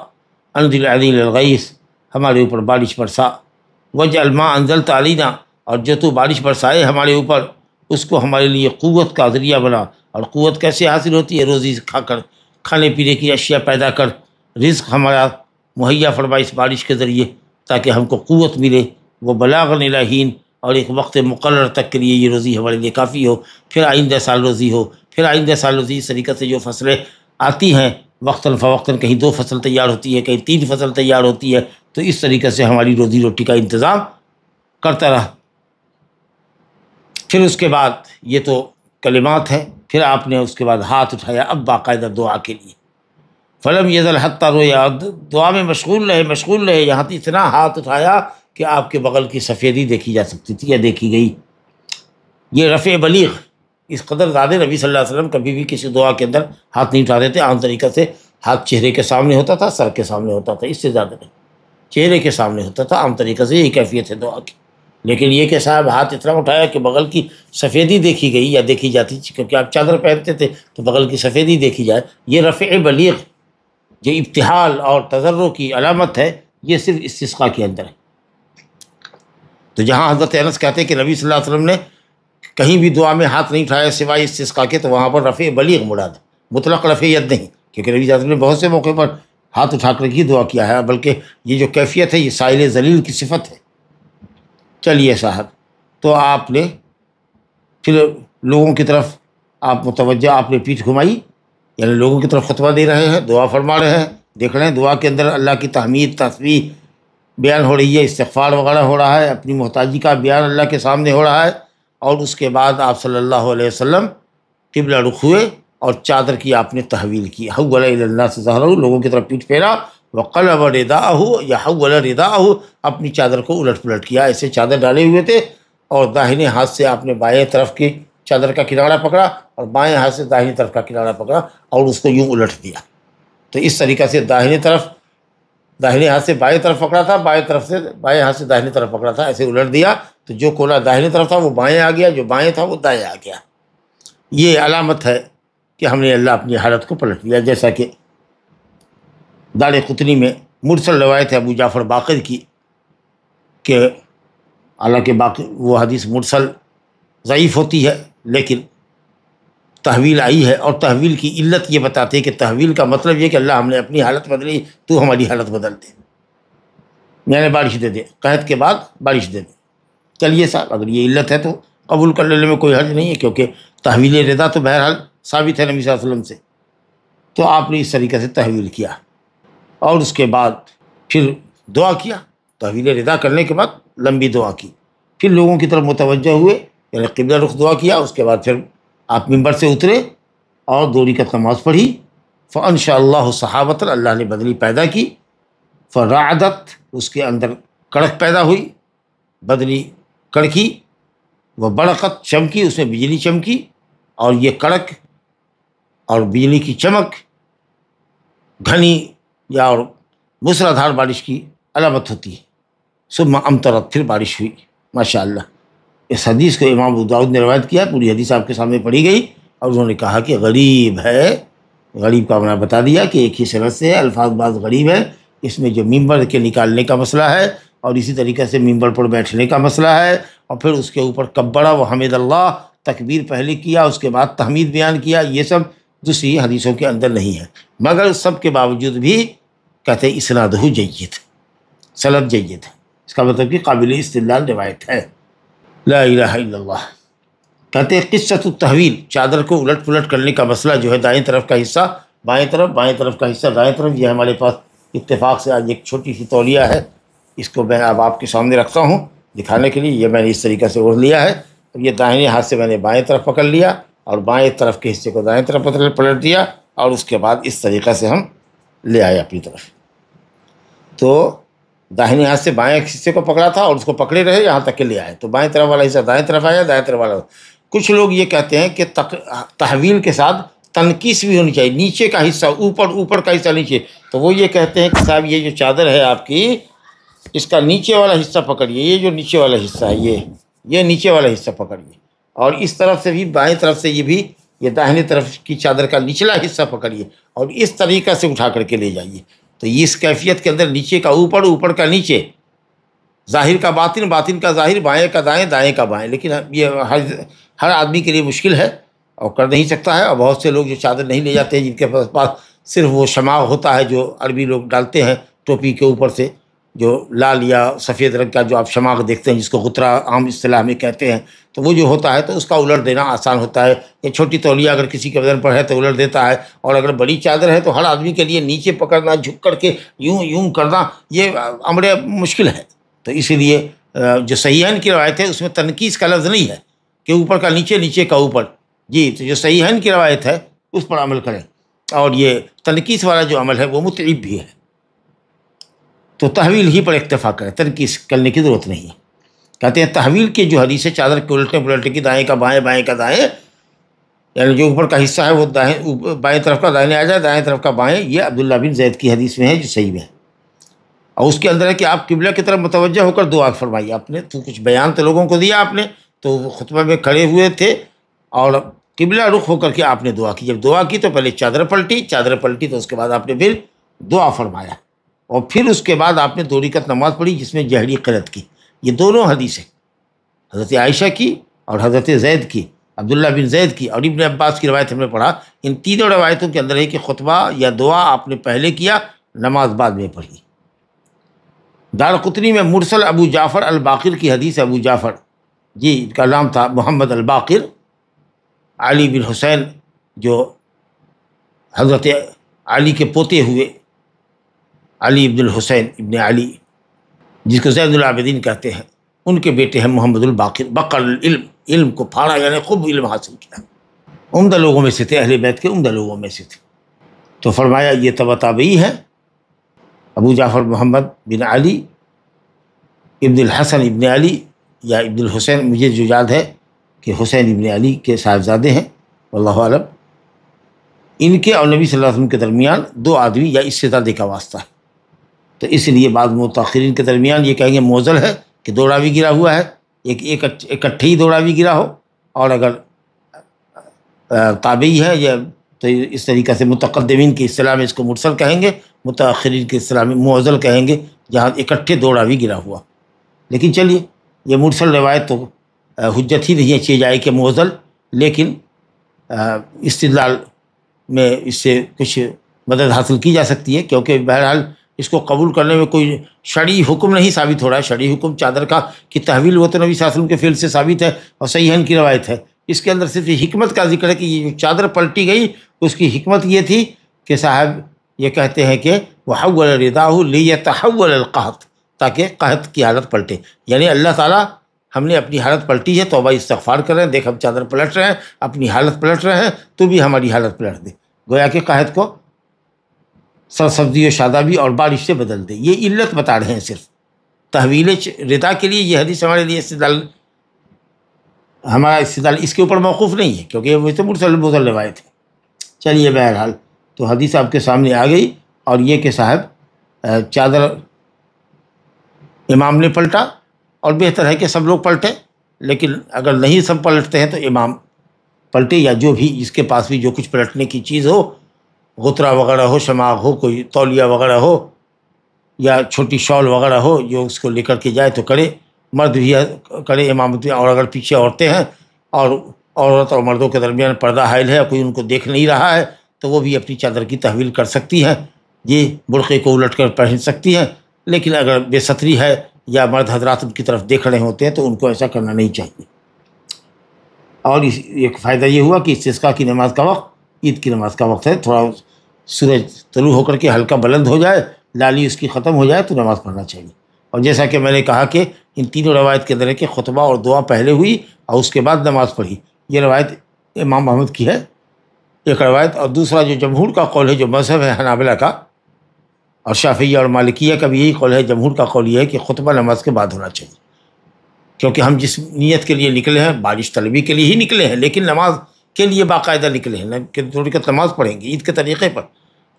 انزل علینا الغیث، ہمارے اوپر بارش برسا، واجعل ما انزلت علینا، اور جو تو بارش برسائے ہمارے اوپر اس کو ہمارے لیے قوت کا ذریعہ بنا۔ اور قوت کیسے حاصل ہوتی ہے؟ روزی کھا کر، کھانے پینے کی اشیاء پیدا کر، رزق ہمارا مہیا فرما اس بارش کے ذریعے، تاکہ ہم کو قوت ملے، وہ بلاغن الی حین، اور ایک وقت مقرر تک کے لیے یہ روزی ہمارے لیے کافی ہو، پھر آئندہ سال روزی ہو، پھر آئندہ سال روزی۔ اس طریقے سے جو فصلیں آتی ہیں وقتاً فوقتاً، کہیں 2 فصل تیار ہوتی ہے، کہیں 3 فصل تیار ہوتی ہے، تو اس طریقے سے ہماری روزی روٹی کا انتظام کرتا رہا۔ پھر اس کے بعد یہ تو کلمات ہیں، پھر آپ نے اس کے بعد ہاتھ اٹھایا اب باقاعدہ دعا کے لیے، فلم یزل حتی رویا، دعا میں مشغول رہے یہاں تک اتنا ہاتھ اٹھایا کہ آپ کے بغل کی سفیدی دیکھی جا سکتی تھی یا دیکھی گئی۔ یہ رفع بلیغ، اس قدر زیادہ نبی صلی اللہ علیہ وسلم کبھی بھی کسی دعا کے اندر ہاتھ نہیں اٹھاتے تھے، عام طریقہ سے ہاتھ چہرے کے سامنے ہوتا تھا، سر کے سامنے ہوتا تھا، اس سے زیادہ نہیں، چہرے کے سامنے ہوتا تھا، عام طریقہ سے یہی کیفیت ہے دعا کی۔ لیکن یہ کہ صاحب ہاتھ اتنا اٹھایا کہ بغل کی سفیدی دیکھی گئی یا دیکھی جاتی، کیونکہ آپ چادر پہنتے تھے تو بغل کی سفیدی دیکھی جائے، یہ رفع بلیغ جو ابتحال اور تضرع کی علامت ہے، یہ صرف استسقاء کے اندر ہے۔ تو جہاں حضرت انس کہتے ہیں کہ نبی صلی اللہ علیہ وسلم نے کہیں بھی دعا میں ہاتھ نہیں اٹھایا سوائے استسقاء کے، تو وہاں پر رفع بلیغ مراد ہے، مطلق رفع ید نہیں، کیونکہ نبی صلی اللہ علیہ وسلم نے بہت سے موقع پر ہاتھ اٹھا کر ہی دعا کیا ہے، بلکہ یہ جو کیفیت ہے یہ سائل ذلیل کی صفت ہے۔ چلیے صاحب، تو آپ نے پھر لوگوں کی طرف آپ متوجہ، آپ نے پیٹھ گھمائی، یعنی لوگوں کی طرف خطبہ دے رہے ہیں، دعا فرما رہے ہیں، دیکھ رہے ہیں دعا کے اندر اللہ کی تحمید تسبیح بیان ہو رہی ہے، استغفار وغیرہ ہو رہا ہے، اپنی محتاجی کا بیان اللہ کے سامنے ہو رہا ہے، اور اس کے بعد آپ صلی اللہ علیہ وسلم قبلہ رخ ہوئے اور چادر کی آپ نے تحویل کی، حول الی الناس ظہرہ، لوگوں کی طرف پیٹھ پھیرا، وقلب رداءہ یا حول رداءہ، اپنی چادر کو الٹ پلٹ کیا، ایسے چادر ڈالے ہوئے تھے، اور داہنے ہاتھ سے آپ نے بائیں طرف کی چادر کا کنارہ پکڑا اور بائیں ہاتھ سے داہنی طرف کا کنارہ پکڑا اور اس کو یوں الٹ دیا۔ تو اس طریقے سے داہنے ہاتھ سے بائیں طرف پکڑا تھا، بائیں ہاتھ سے داہنی طرف پکڑا تھا، ایسے الٹ دیا، تو جو کونا داہنی طرف تھا وہ بائیں آ گیا، جو بائیں تھا وہ دائیں آ گیا۔ یہ علامت ہے کہ ہم نے اللہ اپنی حالت کو پلٹ دیا، جیسا کہ دار قطنی میں مرسل روایت ہے ابو جعفر باقر کی، کہ حالانکہ باقی وہ حدیث مرسل ضعیف ہوتی ہے، لیکن تحویل آئی ہے، اور تحویل کی علت یہ بتاتے ہیں کہ تحویل کا مطلب یہ کہ اللہ ہم نے اپنی حالت بدلی، تو ہماری حالت بدل دے، یعنی بارش دے دے، قحط کے بعد بارش دے دے۔ چلیے صاحب، اگر یہ علت ہے تو قبول کر لینے میں کوئی حرج نہیں ہے، کیونکہ تحویل رضا تو بہرحال ثابت ہے نبی صلی اللہ علیہ وسلم سے۔ تو آپ نے اس طریقے سے تحویل کیا، اور اس کے بعد پھر دعا کیا، تحویل رضا کرنے کے بعد لمبی دعا کی، پھر لوگوں کی طرف متوجہ ہوئے، یعنی قبلہ رخ دعا کیا، اس کے بعد پھر آپ ممبر سے اترے اور 2 رکعت نماز پڑھی، فانشاء اللہ صحابۃ، اللہ نے بدلی پیدا کی، فرعدت، اس کے اندر کڑک پیدا ہوئی، بدلی کڑکی، وہ برقت، چمکی، اس میں بجلی چمکی، اور یہ کڑک اور بجلی کی چمک گھنی یا اور موسلادھار بارش کی علامت ہوتی ہے۔ ثم امطرت، پھر بارش ہوئی، ماشاء اللہ۔ اس حدیث کو امام ابو داؤد نے روایت کیا، پوری حدیث آپ کے سامنے پڑھی گئی، اور انہوں نے کہا کہ غریب ہے، غریب کا میں نے بتا دیا کہ ایک ہی صنعت سے ہے، الفاظ بعض غریب ہے، اس میں جو ممبر کے نکالنے کا مسئلہ ہے، اور اسی طریقے سے ممبر پر بیٹھنے کا مسئلہ ہے، اور پھر اس کے اوپر کبڑا و حمد اللہ، تکبیر پہلے کیا، اس کے بعد تحمید بیان کیا، یہ سب دوسری حدیثوں کے اندر نہیں ہے، مگر سب کے باوجود بھی کہتے ہیں اسنادہ جید، سند جید ہے، اس کا مطلب کہ قابل استدلال روایت ہے۔ لا الہ الا اللہ۔ کہتے ہیں قصۃ التحویل، چادر کو الٹ پلٹ کرنے کا مسئلہ جو ہے، دائیں طرف کا حصہ بائیں طرف، بائیں طرف کا حصہ دائیں طرف، یہ ہمارے پاس اتفاق سے آج ایک چھوٹی سی تولیہ ہے، اس کو میں اب آپ کے سامنے رکھتا ہوں دکھانے کے لیے، یہ میں نے اس طریقے سے اوڑھ لیا ہے، اب یہ داہنے ہاتھ سے میں نے بائیں طرف پکڑ لیا، اور بائیں طرف کے حصے کو دائیں طرف پلٹ دیا، اور اس کے بعد اس طریقے سے ہم لے آئے اپنی طرف۔ تو داہنے ہاتھ سے بائیں حصے کو پکڑا تھا اور اس کو پکڑے رہے یہاں تک کہ لے آئے، تو بائیں طرف والا حصہ دائیں طرف آیا، دائیں طرف والا۔ کچھ لوگ یہ کہتے ہیں کہ تحویل کے ساتھ تنکیس بھی ہونی چاہیے، نیچے کا حصہ اوپر، اوپر کا حصہ نیچے۔ تو وہ یہ کہتے ہیں کہ صاحب یہ جو چادر ہے آپ کی، اس کا نیچے والا حصہ پکڑیے، یہ جو نیچے والا حصہ ہے یہ نیچے والا حصہ پکڑیے، اور اس طرف سے بھی بائیں طرف سے یہ داہنے طرف کی چادر کا نچلا حصہ پکڑیے اور اس طریقہ سے اٹھا کر کے لے جائیے۔ تو اس کیفیت کے اندر نیچے کا اوپر، اوپر کا نیچے، ظاہر کا باطن، باطن کا ظاہر، بائیں کا دائیں، دائیں کا بائیں، لیکن یہ ہر آدمی کے لیے مشکل ہے اور کر نہیں سکتا ہے۔ اور بہت سے لوگ جو چادر نہیں لے جاتے ہیں، جن کے پاس صرف وہ شماغ ہوتا ہے جو عربی لوگ ڈالتے ہیں ٹوپی کے اوپر سے، جو لال یا سفید رنگ کا جو آپ شماغ دیکھتے ہیں، جس کو غترہ عام اصطلاح میں کہتے ہیں، تو وہ جو ہوتا ہے تو اس کا الٹ دینا آسان ہوتا ہے۔ یہ چھوٹی تولیہ اگر کسی کے بدن پر ہے تو الٹ دیتا ہے، اور اگر بڑی چادر ہے تو ہر آدمی کے لیے نیچے پکڑنا، جھک کر کے یوں کرنا، یہ امر مشکل ہے۔ تو اسی لیے جو صحیحین کی روایت ہے اس میں تنکیس کا لفظ نہیں ہے کہ اوپر کا نیچے، نیچے کا اوپر، جی، تو جو صحیحین کی روایت ہے اس پر عمل کریں، اور یہ تنکیس والا جو عمل ہے وہ متعب بھی ہے، تو تحویل ہی پر اکتفا کریں، تنکیس کرنے کی ضرورت نہیں ہے۔ کہتے ہیں تحویل کی جو حدیث ہے، چادر کے الٹنے پلٹنے کی، دائیں کا بائیں، بائیں کا دائیں، یعنی جو اوپر کا حصہ ہے وہ بائیں طرف کا دائیں آ جائے، دائیں طرف کا بائیں، یہ عبداللہ بن زید کی حدیث میں ہے جو صحیح ہے، اور اس کے اندر ہے کہ آپ قبلہ کی طرف متوجہ ہو کر دعا فرمائیے۔ آپ نے تو کچھ بیان تو لوگوں کو دیا آپ نے، تو وہ خطبہ میں کھڑے ہوئے تھے اور قبلہ رخ ہو کر کے آپ نے دعا کی۔ جب دعا کی تو پہلے چادر پلٹی تو اس کے بعد آپ نے پھر دعا فرمایا، اور پھر اس کے بعد آپ نے 2 رکعت نماز پڑھی جس میں جہری قرأت کی۔ یہ دونوں حدیثیں، حضرت عائشہ کی اور حضرت زید کی، عبداللہ بن زید کی اور ابن عباس کی روایت ہم نے پڑھا، ان تینوں روایتوں کے اندر ہے کہ خطبہ یا دعا آپ نے پہلے کیا، نماز بعد میں پڑھی۔ دارقطنی میں مرسل ابو جعفر الباقر کی حدیث، ابو جعفر، جی ان کا نام تھا محمد الباقر، علی بن حسین جو حضرت علی کے پوتے ہوئے، علی ابن الحسین ابن علی جس کو زین العابدین کہتے ہیں، ان کے بیٹے ہیں محمد الباقر۔ بقر العلم، علم کو پھاڑا، یعنی خوب علم حاصل کیا، عمدہ لوگوں میں سے تھے، اہل بیت کے عمدہ لوگوں میں سے تھے۔ تو فرمایا یہ تبع تابعی ہے، ابو جعفر محمد بن علی ابن الحسن ابن علی یا ابن الحسین، مجھے جو یاد ہے کہ حسین ابن علی کے صاحبزادے ہیں، واللہ اعلم۔ ان کے اور نبی صلی اللہ علیہ وسلم کے درمیان 2 آدمی یا اس سے زیادہ کا واسطہ ہے، تو اس لیے بعض متاخرین کے درمیان یہ کہیں گے موزل ہے کہ 2 راوی گرا ہوا ہے، ایک اکٹھے ہی 2 راوی گرا ہو، اور اگر تابعی ہے یا تو اس طریقہ سے متقدمین کی اصطلاح میں اس کو مرسل کہیں گے، متاخرین کی اصطلاح میں موزل کہیں گے، جہاں اکٹھے 2 راوی گرا ہوا۔ لیکن چلیے، یہ مرسل روایت تو حجت ہی نہیں ہے، چیز آئے کہ موزل، لیکن استدلال میں اس سے کچھ مدد حاصل کی جا سکتی ہے، کیونکہ بہرحال اس کو قبول کرنے میں کوئی شرعی حکم نہیں ثابت ہو رہا ہے۔ شرعی حکم چادر کا کی تحویل وہ تو نبی صلی اللہ علیہ وسلم کے فعل سے ثابت ہے اور صحیحین کی روایت ہے۔ اس کے اندر صرف یہ حکمت کا ذکر ہے کہ یہ جو چادر پلٹی گئی، اس کی حکمت یہ تھی کہ صاحب یہ کہتے ہیں کہ وحول رداہ لیتحول القحط، تاکہ قحط کی حالت پلٹے، یعنی اللہ تعالیٰ ہم نے اپنی حالت پلٹی ہے، توبہ استغفار کر رہے ہیں، دیکھ ہم چادر پلٹ رہے ہیں، اپنی حالت پلٹ رہے ہیں، تو بھی ہماری حالت پلٹ دے، گویا کہ قحط کو سرسبزی و شادابی اور بارش سے بدل دے۔ یہ علت بتا رہے ہیں صرف تحویل ردا کے لیے۔ یہ حدیث ہمارے لیے استدلال، ہمارا استدلال اس کے اوپر موقوف نہیں ہے، کیونکہ وہ تو مرسل روایت ہے۔ چلیے بہرحال تو حدیث آپ کے سامنے آ گئی، اور یہ کہ صاحب چادر امام نے پلٹا، اور بہتر ہے کہ سب لوگ پلٹیں، لیکن اگر نہیں سب پلٹتے ہیں تو امام پلٹے، یا جو بھی جس کے پاس بھی جو کچھ پلٹنے کی چیز ہو، غترہ وغیرہ ہو، شماغ ہو، کوئی تولیہ وغیرہ ہو، یا چھوٹی شال وغیرہ ہو، جو اس کو لے کر کے جائے تو کرے، مرد بھی کرے امامت میں، اور اگر پیچھے عورتیں ہیں اور عورت اور مردوں کے درمیان پردہ حائل ہے، کوئی ان کو دیکھ نہیں رہا ہے، تو وہ بھی اپنی چادر کی تحویل کر سکتی ہیں، یہ برقعے کو الٹ کر پہن سکتی ہیں۔ لیکن اگر بے ستری ہے یا مرد حضرات ان کی طرف دیکھ رہے ہوتے ہیں تو ان کو ایسا کرنا نہیں چاہیے۔ اور ایک فائدہ یہ ہوا کہ استسقاء کی نماز کا وقت عید کی نماز کا وقت ہے، تھوڑا سورج طلوع ہو کر کے ہلکا بلند ہو جائے، لالی اس کی ختم ہو جائے تو نماز پڑھنا چاہیے۔ اور جیسا کہ میں نے کہا کہ ان تینوں روایت کے اندر ہے کہ خطبہ اور دعا پہلے ہوئی اور اس کے بعد نماز پڑھی، یہ روایت امام احمد کی ہے ایک روایت، اور دوسرا جو جمہور کا قول ہے، جو مذہب ہے حنابلہ کا اور شافعیہ اور مالکیہ کا بھی یہی قول ہے، جمہور کا قول یہ ہے کہ خطبہ نماز کے بعد ہونا چاہیے، کیونکہ ہم جس نیت کے لیے نکلے ہیں، بارش طلبی کے لیے ہی نکلے ہیں، لیکن نماز کے لیے باقاعدہ نکلے ہیں کہ تھوڑی رکعت نماز پڑھیں گے عید کے طریقے پر،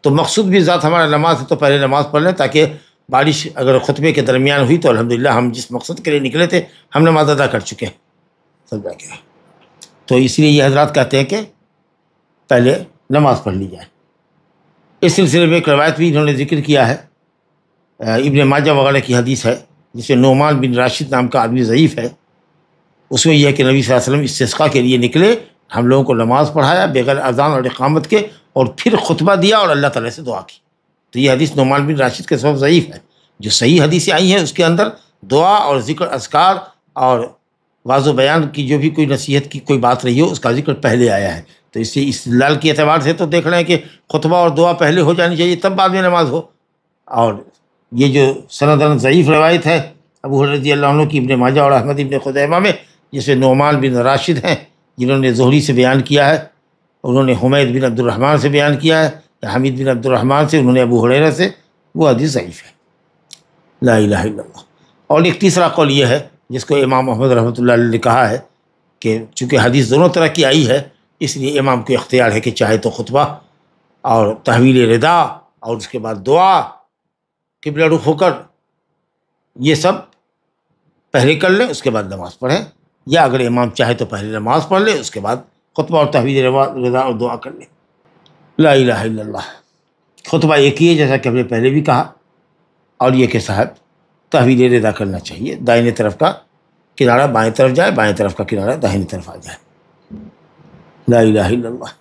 تو مقصود بھی ذات ہمارا نماز ہے، تو پہلے نماز پڑھ لیں تاکہ بارش اگر خطبے کے درمیان ہوئی تو الحمدللہ ہم جس مقصد کے لیے نکلے تھے ہم نماز ادا کر چکے ہیں، سمجھا کیا؟ تو اس لیے یہ حضرات کہتے ہیں کہ پہلے نماز پڑھ لی جائے۔ اس سلسلے میں ایک روایت بھی انہوں نے ذکر کیا ہے، ابن ماجہ وغیرہ کی حدیث ہے جس میں نعمان بن راشد نام کا آدمی ضعیف ہے، اس میں یہ ہے کہ نبی صلی اللہ علیہ وسلم استسقاء کے لیے نکلے، ہم لوگوں کو نماز پڑھایا بغیر اذان اور اقامت کے، اور پھر خطبہ دیا اور اللہ تعالیٰ سے دعا کی۔ تو یہ حدیث نعمان بن راشد کے سبب ضعیف ہے۔ جو صحیح حدیثیں آئی ہیں اس کے اندر دعا اور ذکر اذکار اور واضح و بیان کی جو بھی کوئی نصیحت کی کوئی بات رہی ہو اس کا ذکر پہلے آیا ہے، تو اس سے استدلال کے اعتبار سے تو دیکھ رہے ہیں کہ خطبہ اور دعا پہلے ہو جانی چاہیے تب بعد میں نماز ہو۔ اور یہ جو سنداً ضعیف روایت ہے ابو ہریرہ رضی اللہ عنہ کی ابن ماجہ اور احمد ابن خزیمہ میں، جس میں نعمان بن راشد ہیں جنہوں نے زہری سے بیان کیا ہے، انہوں نے حمید بن عبد الرحمن سے بیان کیا ہے، یا حمید بن عبد الرحمن سے، انہوں نے ابو ہریرہ سے، وہ حدیث ضعیف ہے۔ لا الہ الا اللہ۔ اور ایک تیسرا قول یہ ہے جس کو امام احمد رحمۃ اللہ علیہ نے کہا ہے کہ چونکہ حدیث دونوں طرح کی آئی ہے اس لیے امام کو اختیار ہے کہ چاہے تو خطبہ اور تحویل ردا اور اس کے بعد دعا قبلہ رخ ہو کر یہ سب پہلے کر لیں، اس کے بعد نماز پڑھیں، یا اگر امام چاہے تو پہلے نماز پڑھ لے اس کے بعد خطبہ اور تحویل ردا اور دعا کر لیں۔ لا الہ الا اللہ۔ خطبہ ایک ہی ہے جیسا کہ ہم نے پہلے بھی کہا، اور یہ کہ صاحب تحویل ردا کرنا چاہیے، دائیں طرف کا کنارہ بائیں طرف جائے، بائیں طرف کا کنارہ داہنی طرف آ جائے۔ لا الہ الا اللہ۔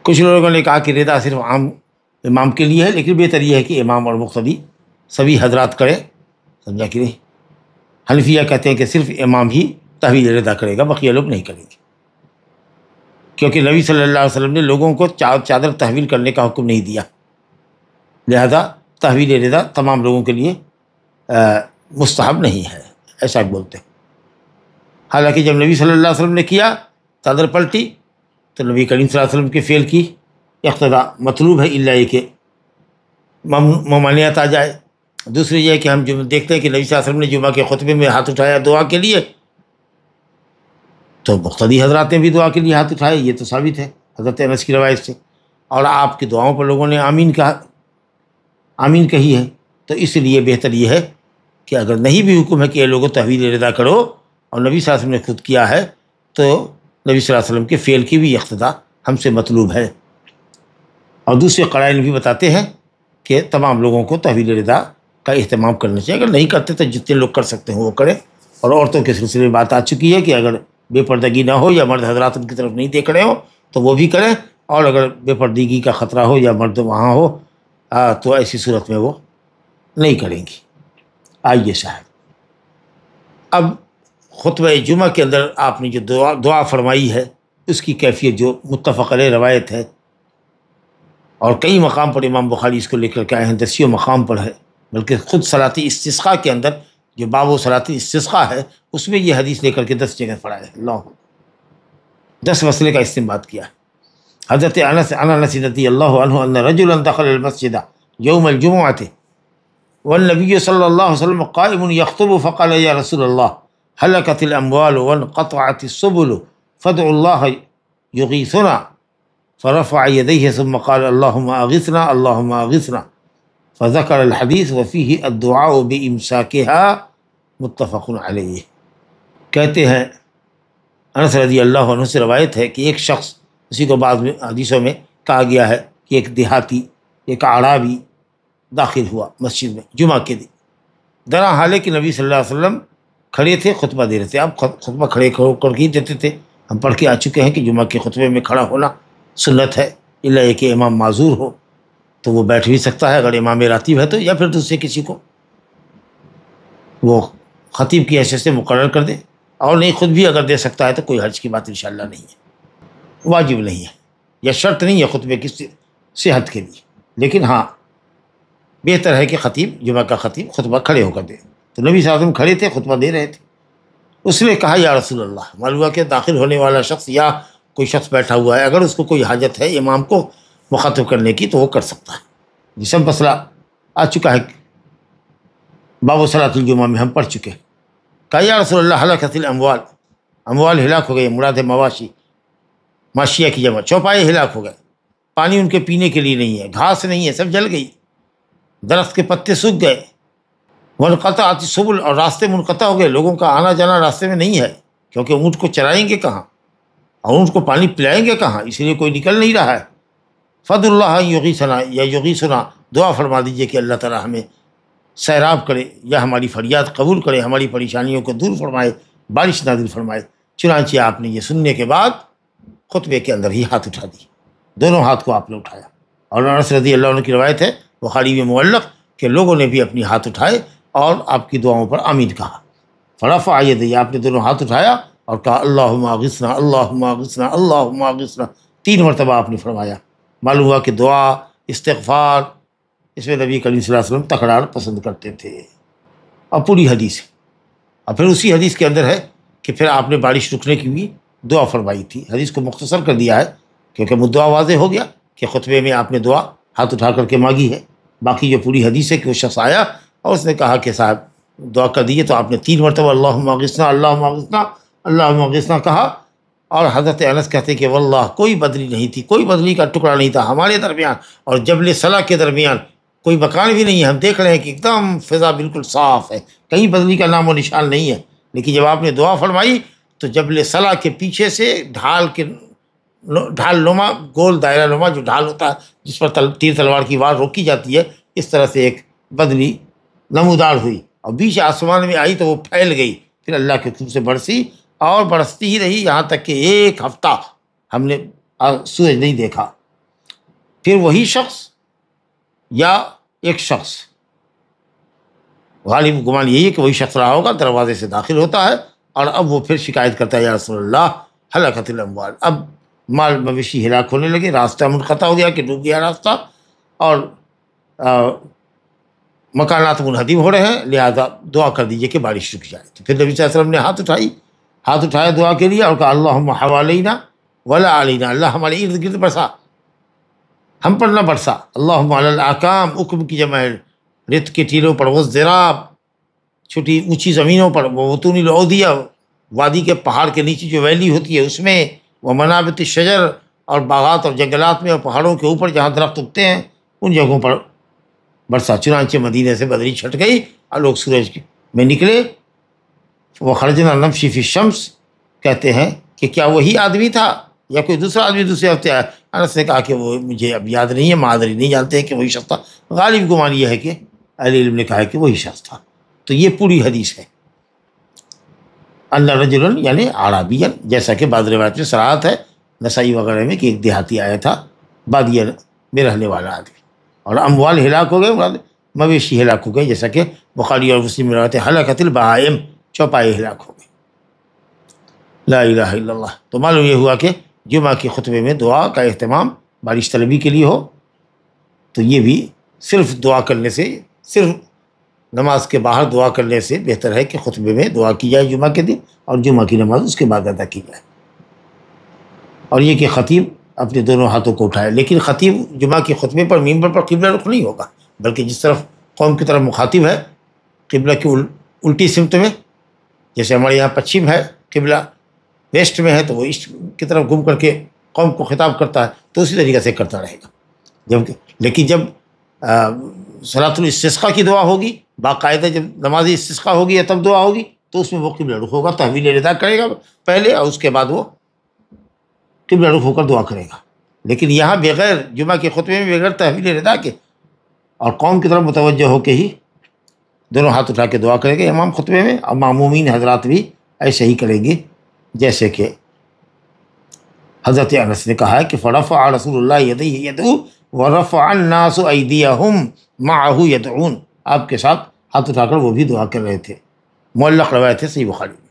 کچھ لوگوں نے کہا کہ ردا صرف عام امام کے لیے ہے، لیکن بہتر یہ ہے کہ امام اور مقتدی سبھی حضرات کریں، سمجھا کہ نہیں؟ حنفیہ کہتے ہیں کہ صرف امام ہی تحویل ردا کرے گا، بقیہ لوگ نہیں کریں گے، کیونکہ نبی صلی اللہ علیہ وسلم نے لوگوں کو چادر تحویل کرنے کا حکم نہیں دیا، لہذا تحویل ردا تمام لوگوں کے لیے مستحب نہیں ہے، ایسا بولتے ہیں۔ حالانکہ جب نبی صلی اللہ علیہ وسلم نے کیا چادر پلٹی تو نبی کریم صلی اللہ علیہ وسلم کے فعل کی اقتدا مطلوب ہے، الا یہ کہ ممانعت آ جائے۔ دوسری یہ ہے کہ ہم جو دیکھتے ہیں کہ نبی صلی اللہ علیہ وسلم نے جمعہ کے خطبے میں ہاتھ اٹھایا دعا کے لیے، تو مقتدی حضرات نے بھی دعا کے لیے ہاتھ اٹھائے، یہ تو ثابت ہے حضرت انس کی روایت سے، اور آپ کی دعاؤں پر لوگوں نے آمین کہا، آمین کہی ہے۔ تو اس لیے بہتر یہ ہے کہ اگر نہیں بھی حکم ہے کہ یہ لوگوں تحویل ردا کرو اور نبی صلی اللہ علیہ وسلم نے خود کیا ہے تو نبی صلی اللہ علیہ وسلم کے فعل کی بھی اقتدا ہم سے مطلوب ہے۔ اور دوسرے قرائن بھی بتاتے ہیں کہ تمام لوگوں کو تحویل ردا کا اہتمام کرنا چاہیے، اگر نہیں کرتے تو جتنے لوگ کر سکتے ہیں وہ کریں۔ اور عورتوں کے سلسلے میں بات آ چکی ہے کہ اگر بے پردگی نہ ہو یا مرد حضرات ان کی طرف نہیں دیکھ رہے ہوں تو وہ بھی کریں، اور اگر بے پردگی کا خطرہ ہو یا مرد وہاں ہو تو ایسی صورت میں وہ نہیں کریں گی۔ آئیے صاحب، اب خطبہ جمعہ کے اندر آپ نے جو دعا فرمائی ہے اس کی کیفیت جو متفق علیہ روایت ہے، اور کئی مقام پر امام بخاری اس کو لے کر کے آئے ہیں، دسیوں مقام پر ہے، بلکہ خود صلاۃ استسقاء کے اندر جو باب و صلاۃ استسقاء ہے اس میں یہ حدیث لے کر کے 10 جگہ پڑھا ہے، اللہ 10 مسئلے کا استنباط کیا۔ حضرت انس رضی اللہ عنہ ان رجلا دخل المسجد یوم الجمعۃ والنبی صلی اللہ علیہ وسلم قائم یخطب فقال یا رسول اللہ ہلکت الاموال وانقطعت السبل فادعوا اللہ یغیثنا فرفع یدیہ ثم قال اللہم اغثنا اللہم اغثنا فذکر الحدیث وفیہ الدعاء بامساکها متفق علیہ۔ کہتے ہیں انس رضی اللہ عنہ سے روایت ہے کہ ایک شخص، اسی کو بعض میں حدیثوں میں کہا گیا ہے کہ ایک دیہاتی، ایک اعرابی داخل ہوا مسجد میں جمعہ کے دن، درا حال کہ نبی صلی اللہ علیہ وسلم کھڑے تھے خطبہ دے رہے تھے۔ اب خطبہ کھڑے کر کے دیتے تھے، ہم پڑھ کے آ چکے ہیں کہ جمعہ کے خطبے میں کھڑا ہونا سنت ہے، الا یہ کہ امام معذور ہو تو وہ بیٹھ بھی سکتا ہے اگر امام راتب ہے تو، یا پھر دوسرے کسی کو وہ خطیب کی حیثیت سے مقرر کر دے، اور نہیں خود بھی اگر دے سکتا ہے تو کوئی حرج کی بات انشاءاللہ نہیں ہے، واجب نہیں ہے یا شرط نہیں ہے خطبے کی صحت کے لیے، لیکن ہاں بہتر ہے کہ خطیب، جمعہ کا خطیب خطبہ کھڑے ہو کر دے۔ تو نبی صلی اللہ علیہ وسلم کھڑے تھے، خطبہ دے رہے تھے، اس نے کہا یا رسول اللہ، معلوم ہوا کہ داخل ہونے والا شخص یا کوئی شخص بیٹھا ہوا ہے، اگر اس کو کوئی حاجت ہے امام کو مخاطب کرنے کی تو وہ کر سکتا ہے، یہ سب مسئلہ آ چکا ہے باب صلاۃ الجمعہ میں ہم پڑھ چکے. کہا یا رسول اللہ ہلاکت الاموال، اموال ہلاک ہو گئے، مراد ہے مواشی، ماشیہ کی جمع، چوپائے ہلاک ہو گئے، پانی ان کے پینے کے لیے نہیں ہے، گھاس نہیں ہے، سب جل گئی، درخت کے پتے سوکھ گئے، منقطعت السبل، اور راستے منقطع ہو گئے، لوگوں کا آنا جانا راستے میں نہیں ہے، کیونکہ اونٹ کو چرائیں گے کہاں اور اونٹ کو پانی پلائیں گے کہاں، اس لیے کوئی نکل نہیں رہا ہے. فد اللہ یغیثنا یا یغیثنا، دعا فرما دیجیے کہ اللہ تعالیٰ ہمیں سیراب کرے یا ہماری فریاد قبول کرے، ہماری پریشانیوں کو دور فرمائے، بارش نازل فرمائے. چنانچہ آپ نے یہ سننے کے بعد خطبے کے اندر ہی ہاتھ اٹھا دی، دونوں ہاتھ کو آپ نے اٹھایا. اور انس رضی اللہ عنہ کی روایت ہے بخاری میں معلق کہ لوگوں نے بھی اپنی ہاتھ اٹھائے اور آپ کی دعاؤں پر آمین کہا. فرفع یدیہ، آپ نے دونوں ہاتھ اٹھایا اور کہا اللہم اغثنا اللہم اغثنا اللہم اغثنا، 3 مرتبہ آپ نے فرمایا. معلوم ہوا کہ دعا استغفار اس میں نبی کریم صلی اللہ علیہ وسلم تکرار پسند کرتے تھے. اور پوری حدیث ہے، اور پھر اسی حدیث کے اندر ہے کہ پھر آپ نے بارش رکنے کی بھی دعا فرمائی تھی. حدیث کو مختصر کر دیا ہے کیونکہ مدعا واضح ہو گیا کہ خطبے میں آپ نے دعا ہاتھ اٹھا کر کے مانگی ہے. باقی جو پوری حدیث ہے کہ وہ شخص آیا اور اس نے کہا کہ صاحب دعا کر دیجیے، تو آپ نے 3 مرتبہ اللہم اغثنا اللہم اغثنا اللہم اغثنا کہا. اور حضرت انس کہتے کہ واللہ کوئی بدلی نہیں تھی، کوئی بدلی کا ٹکڑا نہیں تھا ہمارے درمیان اور جبل صلا کے درمیان، کوئی مکان بھی نہیں ہے. ہم دیکھ رہے ہیں کہ ایک دم فضا بالکل صاف ہے، کہیں بدلی کا نام و نشان نہیں ہے. لیکن جب آپ نے دعا فرمائی تو جبل صلا کے پیچھے سے ڈھال نما گول دائرہ نما جو ڈھال ہوتا ہے جس پر تیر تلوار کی وار روکی جاتی ہے، اس طرح سے ایک بدلی نمودار ہوئی اور بیچ آسمان میں آئی تو وہ پھیل گئی، پھر اللہ کے حکم سے برسی اور برستی ہی رہی یہاں تک کہ 1 ہفتہ ہم نے سورج نہیں دیکھا. پھر وہی شخص یا ایک شخص، غالب گمان یہی ہے کہ وہی شخص رہا ہوگا، دروازے سے داخل ہوتا ہے اور اب وہ پھر شکایت کرتا ہے یا رسول اللہ ہلاکت الاموال، اب مال مویشی ہلاک ہونے لگے، راستہ منقطع ہو گیا کہ ڈوب گیا راستہ، اور مکانات منہدم ہو رہے ہیں، لہذا دعا کر دیجیے کہ بارش رک جائے. تو پھر نبی صلی اللہ علیہ وسلم نے ہاتھ اٹھایا دعا کے لیے اور کہا اللہم حوالینا ولا علینا، اللہ ہمارے ارد گرد برسا، ہم پر نہ برسا. اللہم علی الاکام، اکم کی جمع ہے، رت کے ٹیلوں پر، والزراب چھوٹی اونچی زمینوں پر، وبطون الاودیہ وادی کے پہاڑ کے نیچے جو ویلی ہوتی ہے اس میں، ومنابت الشجر اور باغات اور جنگلات میں اور پہاڑوں کے اوپر جہاں درخت اگتے ہیں ان جگہوں پر برسا. چنانچہ مدینہ سے بدری چھٹ گئی اور لوگ سورج میں نکلے. وہ خرجنا نمشی فی الشمس، کہتے ہیں کہ کیا وہی آدمی تھا یا کوئی دوسرا آدمی دوسرے ہفتے آیا؟ انس نے کہا کہ وہ مجھے اب یاد نہیں ہے، معذری نہیں جانتے ہیں کہ وہی شخص تھا. غالب گمان یہ ہے کہ اہل علم نے کہا کہ وہی شخص تھا. تو یہ پوری حدیث ہے. اللہ رجل یعنی عربین، جیسا کہ بعض روایت میں صراحت ہے نسائی وغیرہ میں کہ ایک دیہاتی آیا تھا، بادیہ میں رہنے والا آدمی. اور اموال ہلاک ہو گئے، مویشی ہلاک ہو گئے، جیسا کہ بخاری اور مسلم میں روایت ہے ہلاکت البہائم، چوپائے ہلاک ہو گئے. لا الہ الا اللہ. تو معلوم یہ ہوا کہ جمعہ کے خطبے میں دعا کا اہتمام بارش طلبی کے لیے ہو تو یہ بھی صرف دعا کرنے سے، صرف نماز کے باہر دعا کرنے سے بہتر ہے کہ خطبے میں دعا کی جائے جمعہ کے دن، اور جمعہ کی نماز اس کے بعد ادا کی جائے. اور یہ کہ خطیب اپنے دونوں ہاتھوں کو اٹھائے، لیکن خطیب جمعہ کے خطبے پر ممبر پر قبلہ رخ نہیں ہوگا، بلکہ جس طرف قوم کی طرف مخاطب ہے قبلہ کی الٹی سمت میں، جیسے ہمارے یہاں پچھم ہے قبلہ، ویسٹ میں ہے تو وہ ایسٹ کی طرف گھوم کر کے قوم کو خطاب کرتا ہے، تو اسی طریقے سے کرتا رہے گا. لیکن جب صلاۃ الاستسقاء کی دعا ہوگی، باقاعدہ جب نماز استسقاء ہوگی یا تب دعا ہوگی تو اس میں وہ قبلہ رخ ہوگا، تحویل رضا کرے گا پہلے اور اس کے بعد وہ قبلہ رخ ہو کر دعا کرے گا. لیکن یہاں بغیر جمعہ کے خطبے میں بغیر تحویل رضا کے اور قوم کی طرف متوجہ ہو کے ہی دونوں ہاتھ اٹھا کے دعا کرے گا امام خطبے میں، اور معمومین حضرات بھی ایسے ہی کریں گے جیسے کہ حضرت انس نے کہا ہے کہ فرفع رسول اللہ یدیہ یدعو ورفع الناس ایدیہم معہ یدعون، آپ کے ساتھ ہاتھ اٹھا کر وہ بھی دعا کر رہے تھے. معلق روایت ہے صحیح بخاری میں،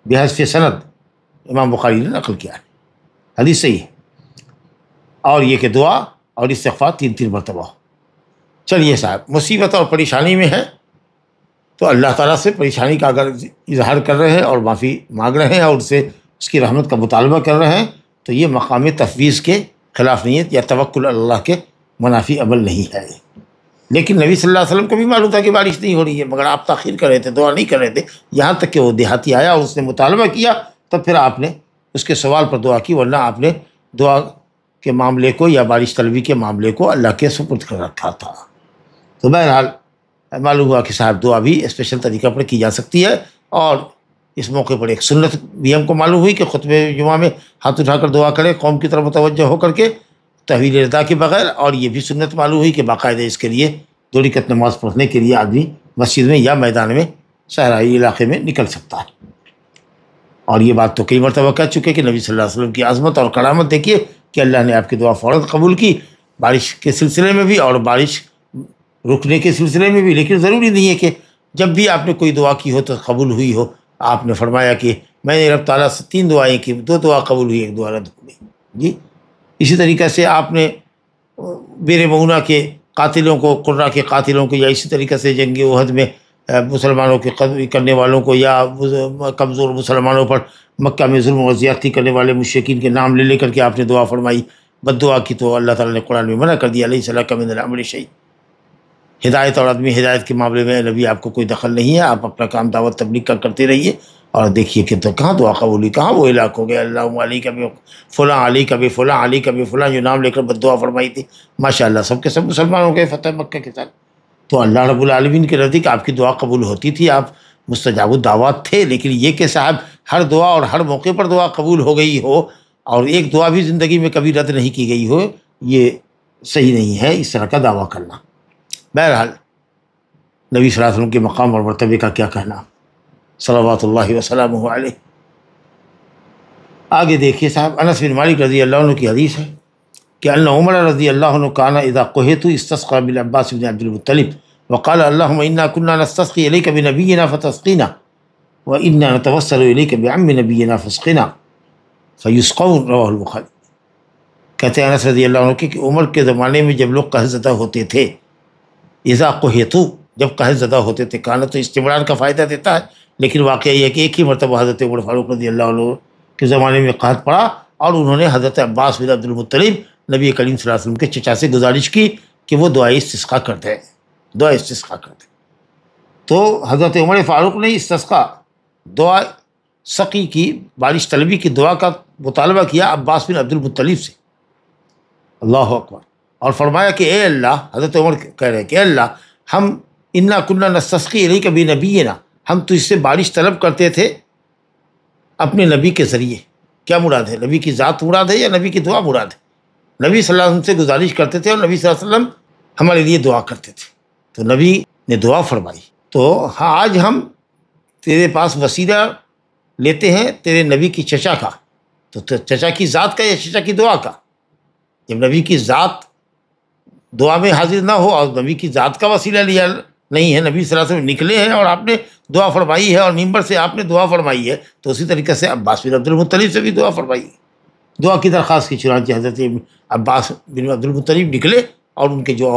بحذف سند امام بخاری نے نقل کیا ہے، حدیث صحیح ہے. اور یہ کہ دعا اور استغفار 3 مرتبہ. چلیے صاحب مصیبت اور پریشانی میں ہے تو اللہ تعالیٰ سے پریشانی کا اگر اظہار کر رہے ہیں اور معافی مانگ رہے ہیں اور ان سے اس کی رحمت کا مطالبہ کر رہے ہیں تو یہ مقام تفویض کے خلاف نہیں ہے یا توکل اللہ کے منافی عمل نہیں ہے. لیکن نبی صلی اللہ علیہ وسلم کو بھی معلوم تھا کہ بارش نہیں ہو رہی ہے، مگر آپ تاخیر کر رہے تھے، دعا نہیں کر رہے تھے، یہاں تک کہ وہ دیہاتی آیا اور اس نے مطالبہ کیا، تب پھر آپ نے اس کے سوال پر دعا کی، ورنہ آپ نے دعا کے معاملے کو یا بارش طلبی کے معاملے کو اللہ کے سپرد کر رکھا تھا۔ تو بہرحال معلوم ہوا کہ صاحب دعا بھی اسپیشل طریقہ پر کی جا سکتی ہے، اور اس موقع پر ایک سنت بھی ہم کو معلوم ہوئی کہ خطبہ جمعہ میں ہاتھ اٹھا کر دعا کرے قوم کی طرف متوجہ ہو کر کے تحویل رضا کے بغیر، اور یہ بھی سنت معلوم ہوئی کہ باقاعدہ اس کے لیے 2 رکعت نماز پڑھنے کے لیے آدمی مسجد میں یا میدان میں صحرائی علاقے میں نکل سکتا ہے۔ اور یہ بات تو کئی مرتبہ کہہ چکے کہ نبی صلی اللہ علیہ وسلم کی عظمت اور کرامت دیکھیے کہ اللہ نے آپ کی دعا فوراً قبول کی، بارش کے سلسلے میں بھی اور بارش رکنے کے سلسلے میں بھی۔ لیکن ضروری نہیں ہے کہ جب بھی آپ نے کوئی دعا کی ہو تو قبول ہوئی ہو۔ آپ نے فرمایا کہ میں نے رب تعالیٰ سے 3 دعائیں کی، 2 دعا قبول ہوئی، 1 دعا رد ہو گئی جی۔ اسی طریقے سے آپ نے بیر معونہ کے قاتلوں کو، قرہ کے قاتلوں کو، یا اسی طریقے سے جنگ احد میں مسلمانوں کے قتل کرنے والوں کو، یا کمزور مسلمانوں پر مکہ میں ظلم و زیادتی کرنے والے مشرکین کے نام لے کر کے آپ نے دعا فرمائی، بد دعا کی تو اللہ تعالیٰ نے قرآن میں منع کر دیا، لیس لک من الامر شیء۔ ہدایت اور عدم ہدایت کے معاملے میں نبی آپ کو کوئی دخل نہیں ہے، آپ اپنا کام دعوت تبلیغ کا کرتے رہیے، اور دیکھیے کہ تو کہاں دعا قبول ہوئی، کہاں وہ ہلاک ہو گیا۔ اللہم علیک بفلاں، علیک بفلاں، علیک بفلاں، جو نام لے کر بد دعا فرمائی تھی، ماشاءاللہ سب کے سب مسلمان ہو گئے فتح مکہ کے ساتھ۔ تو اللہ رب العالمین کے نزدیک آپ کی دعا قبول ہوتی تھی، آپ مستجاب الدعوات تھے۔ لیکن یہ کہ صاحب ہر دعا اور ہر موقع پر دعا قبول ہو گئی ہو اور ایک دعا بھی زندگی میں کبھی رد نہیں کی گئی ہو، یہ صحیح نہیں ہے اس طرح کا دعویٰ کرنا۔ بہرحال نبی صلی اللہ علیہ وسلم کے مقام اور مرتبے کا کیا کہنا، صلوات اللہ وسلامہ علیہ۔ آگے دیکھیے صاحب، انس بن مالک رضی اللہ عنہ کی حدیث ہے کہ ان عمر رضی اللہ عنہ کان اذا قحط استسقى بالعباس بن عبد المطلب وقال اللهم انا كنا نستسقي اليك بنبينا فتسقينا وانا نتوسل اليك بعم نبينا فاسقنا فيسقون، رواه البخاری۔ کہتے ہیں انس رضی اللہ عنہ کہ عمر کے زمانے میں جب لوگ قحط زدہ ہوتے تھے، اذا قحطوا، جب قحط زدہ ہوتے تھے، کانا تو استمرار کا فائدہ دیتا ہے، لیکن واقعہ یہ ہے کہ ایک ہی مرتبہ حضرت عمر فاروق رضی اللہ عنہ کے زمانے میں قحط پڑا، اور انہوں نے حضرت عباس بن عبد المطلب نبی کریم صلی اللہ علیہ وسلم کے چچا سے گزارش کی کہ وہ دعائے استسقاء کرتے ہیں، دعائے استسقاء کرتے ہیں۔ تو حضرت عمر فاروق نے استسقاء، دعا سقی کی، بارش طلبی کی دعا کا مطالبہ کیا عباس بن عبد المطلب سے، اللہ اکبر، اور فرمایا کہ اے اللہ، حضرت عمر کہہ رہے ہیں کہ اے اللہ، ہم انا کنا نستسقی الیک بنبینا، ہم تو اس سے بارش طلب کرتے تھے اپنے نبی کے ذریعے۔ کیا مراد ہے؟ نبی کی ذات مراد ہے یا نبی کی دعا مراد ہے؟ نبی صلی اللہ علیہ وسلم سے گزارش کرتے تھے اور نبی صلی اللہ علیہ وسلم ہمارے لیے دعا کرتے تھے، تو نبی نے دعا فرمائی۔ تو آج ہم تیرے پاس وسیلہ لیتے ہیں تیرے نبی کی چچا کا، تو چچا کی ذات کا یا چچا کی دعا کا؟ جب نبی کی ذات دعا میں حاضر نہ ہو اور نبی کی ذات کا وسیلہ لیا نہیں ہے، نبی صلی اللہ علیہ وسلم نکلے ہیں اور آپ نے دعا فرمائی ہے اور ممبر سے آپ نے دعا فرمائی ہے، تو اسی طریقے سے عباس بن عبد المطلب سے بھی دعا فرمائی ہے، دعا کی درخواست کی۔ چنانچہ حضرت عباس بن عبد المطلب نکلے اور ان کے جو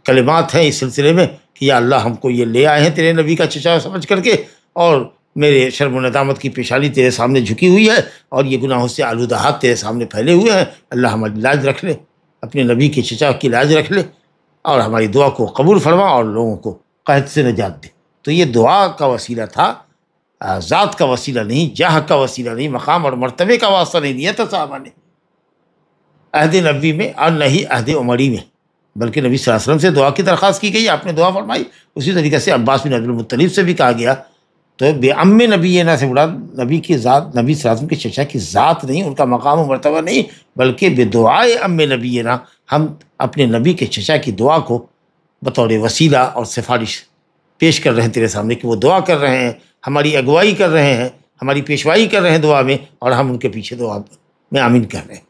کلمات ہیں اس سلسلے میں کہ یا اللہ، ہم کو یہ لے آئے ہیں تیرے نبی کا چچا سمجھ کر کے، اور میرے شرم و ندامت کی پیشانی تیرے سامنے جھکی ہوئی ہے، اور یہ گناہوں سے آلودہات تیرے سامنے پھیلے ہوئے ہیں، اللہ ہماری لاج رکھ لے، اپنے نبی کے چچا کی لاج رکھ لے، اور ہماری دعا کو قبول فرما اور لوگوں کو قحط سے نجات دے۔ تو یہ دعا کا وسیلہ تھا، ذات کا وسیلہ نہیں، جاہ کا وسیلہ نہیں، مقام اور مرتبے کا واسطہ نہیں دیا تھا صحابہ نے عہد نبوی میں اور نہ ہی عہد عمری میں، بلکہ نبی صلی اللہ علیہ وسلم سے دعا کی درخواست کی گئی، آپ نے دعا فرمائی۔ اسی طریقے سے عباس بن عبد المطلب سے بھی کہا گیا، تو بے ام نبینا سے مراد نبی کی ذات، نبی صلی اللہ علیہ وسلم کے چچا کی ذات نہیں، ان کا مقام و مرتبہ نہیں، بلکہ بے دعائے ام نبینا، ہم اپنے نبی کے چچا کی دعا کو بطور وسیلہ اور سفارش پیش کر رہے ہیں تیرے سامنے، کہ وہ دعا کر رہے ہیں، ہماری اگوائی کر رہے ہیں، ہماری پیشوائی کر رہے ہیں دعا میں، اور ہم ان کے پیچھے دعا میں آمین کر رہے ہیں۔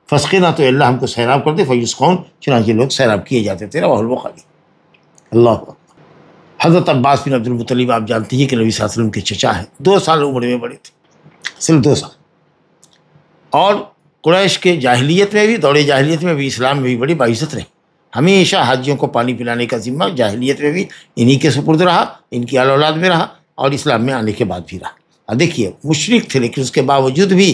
فسقنا، تو اللہ ہم کو سیراب کر دے، فیسقون، چنانچہ لوگ سیراب کیے جاتے تھے، رواه البخاری۔ اللہ اکبر۔ حضرت عباس بن عبد المطلب آپ جانتے ہیں کہ نبی صلی اللہ علیہ وسلم کے چچا ہیں، 2 سال عمر میں بڑے تھے، صرف 2 سال، اور قریش کے جاہلیت میں بھی، دور جاہلیت میں بھی، اسلام میں بھی بڑی باعزت رہے، ہمیشہ حاجیوں کو پانی پلانے کا ذمہ جاہلیت میں بھی انہی کے سپرد رہا، ان کی آل اولاد میں رہا، اور اسلام میں آنے کے بعد بھی رہا۔ اور دیکھیے مشرک تھے، لیکن اس کے باوجود بھی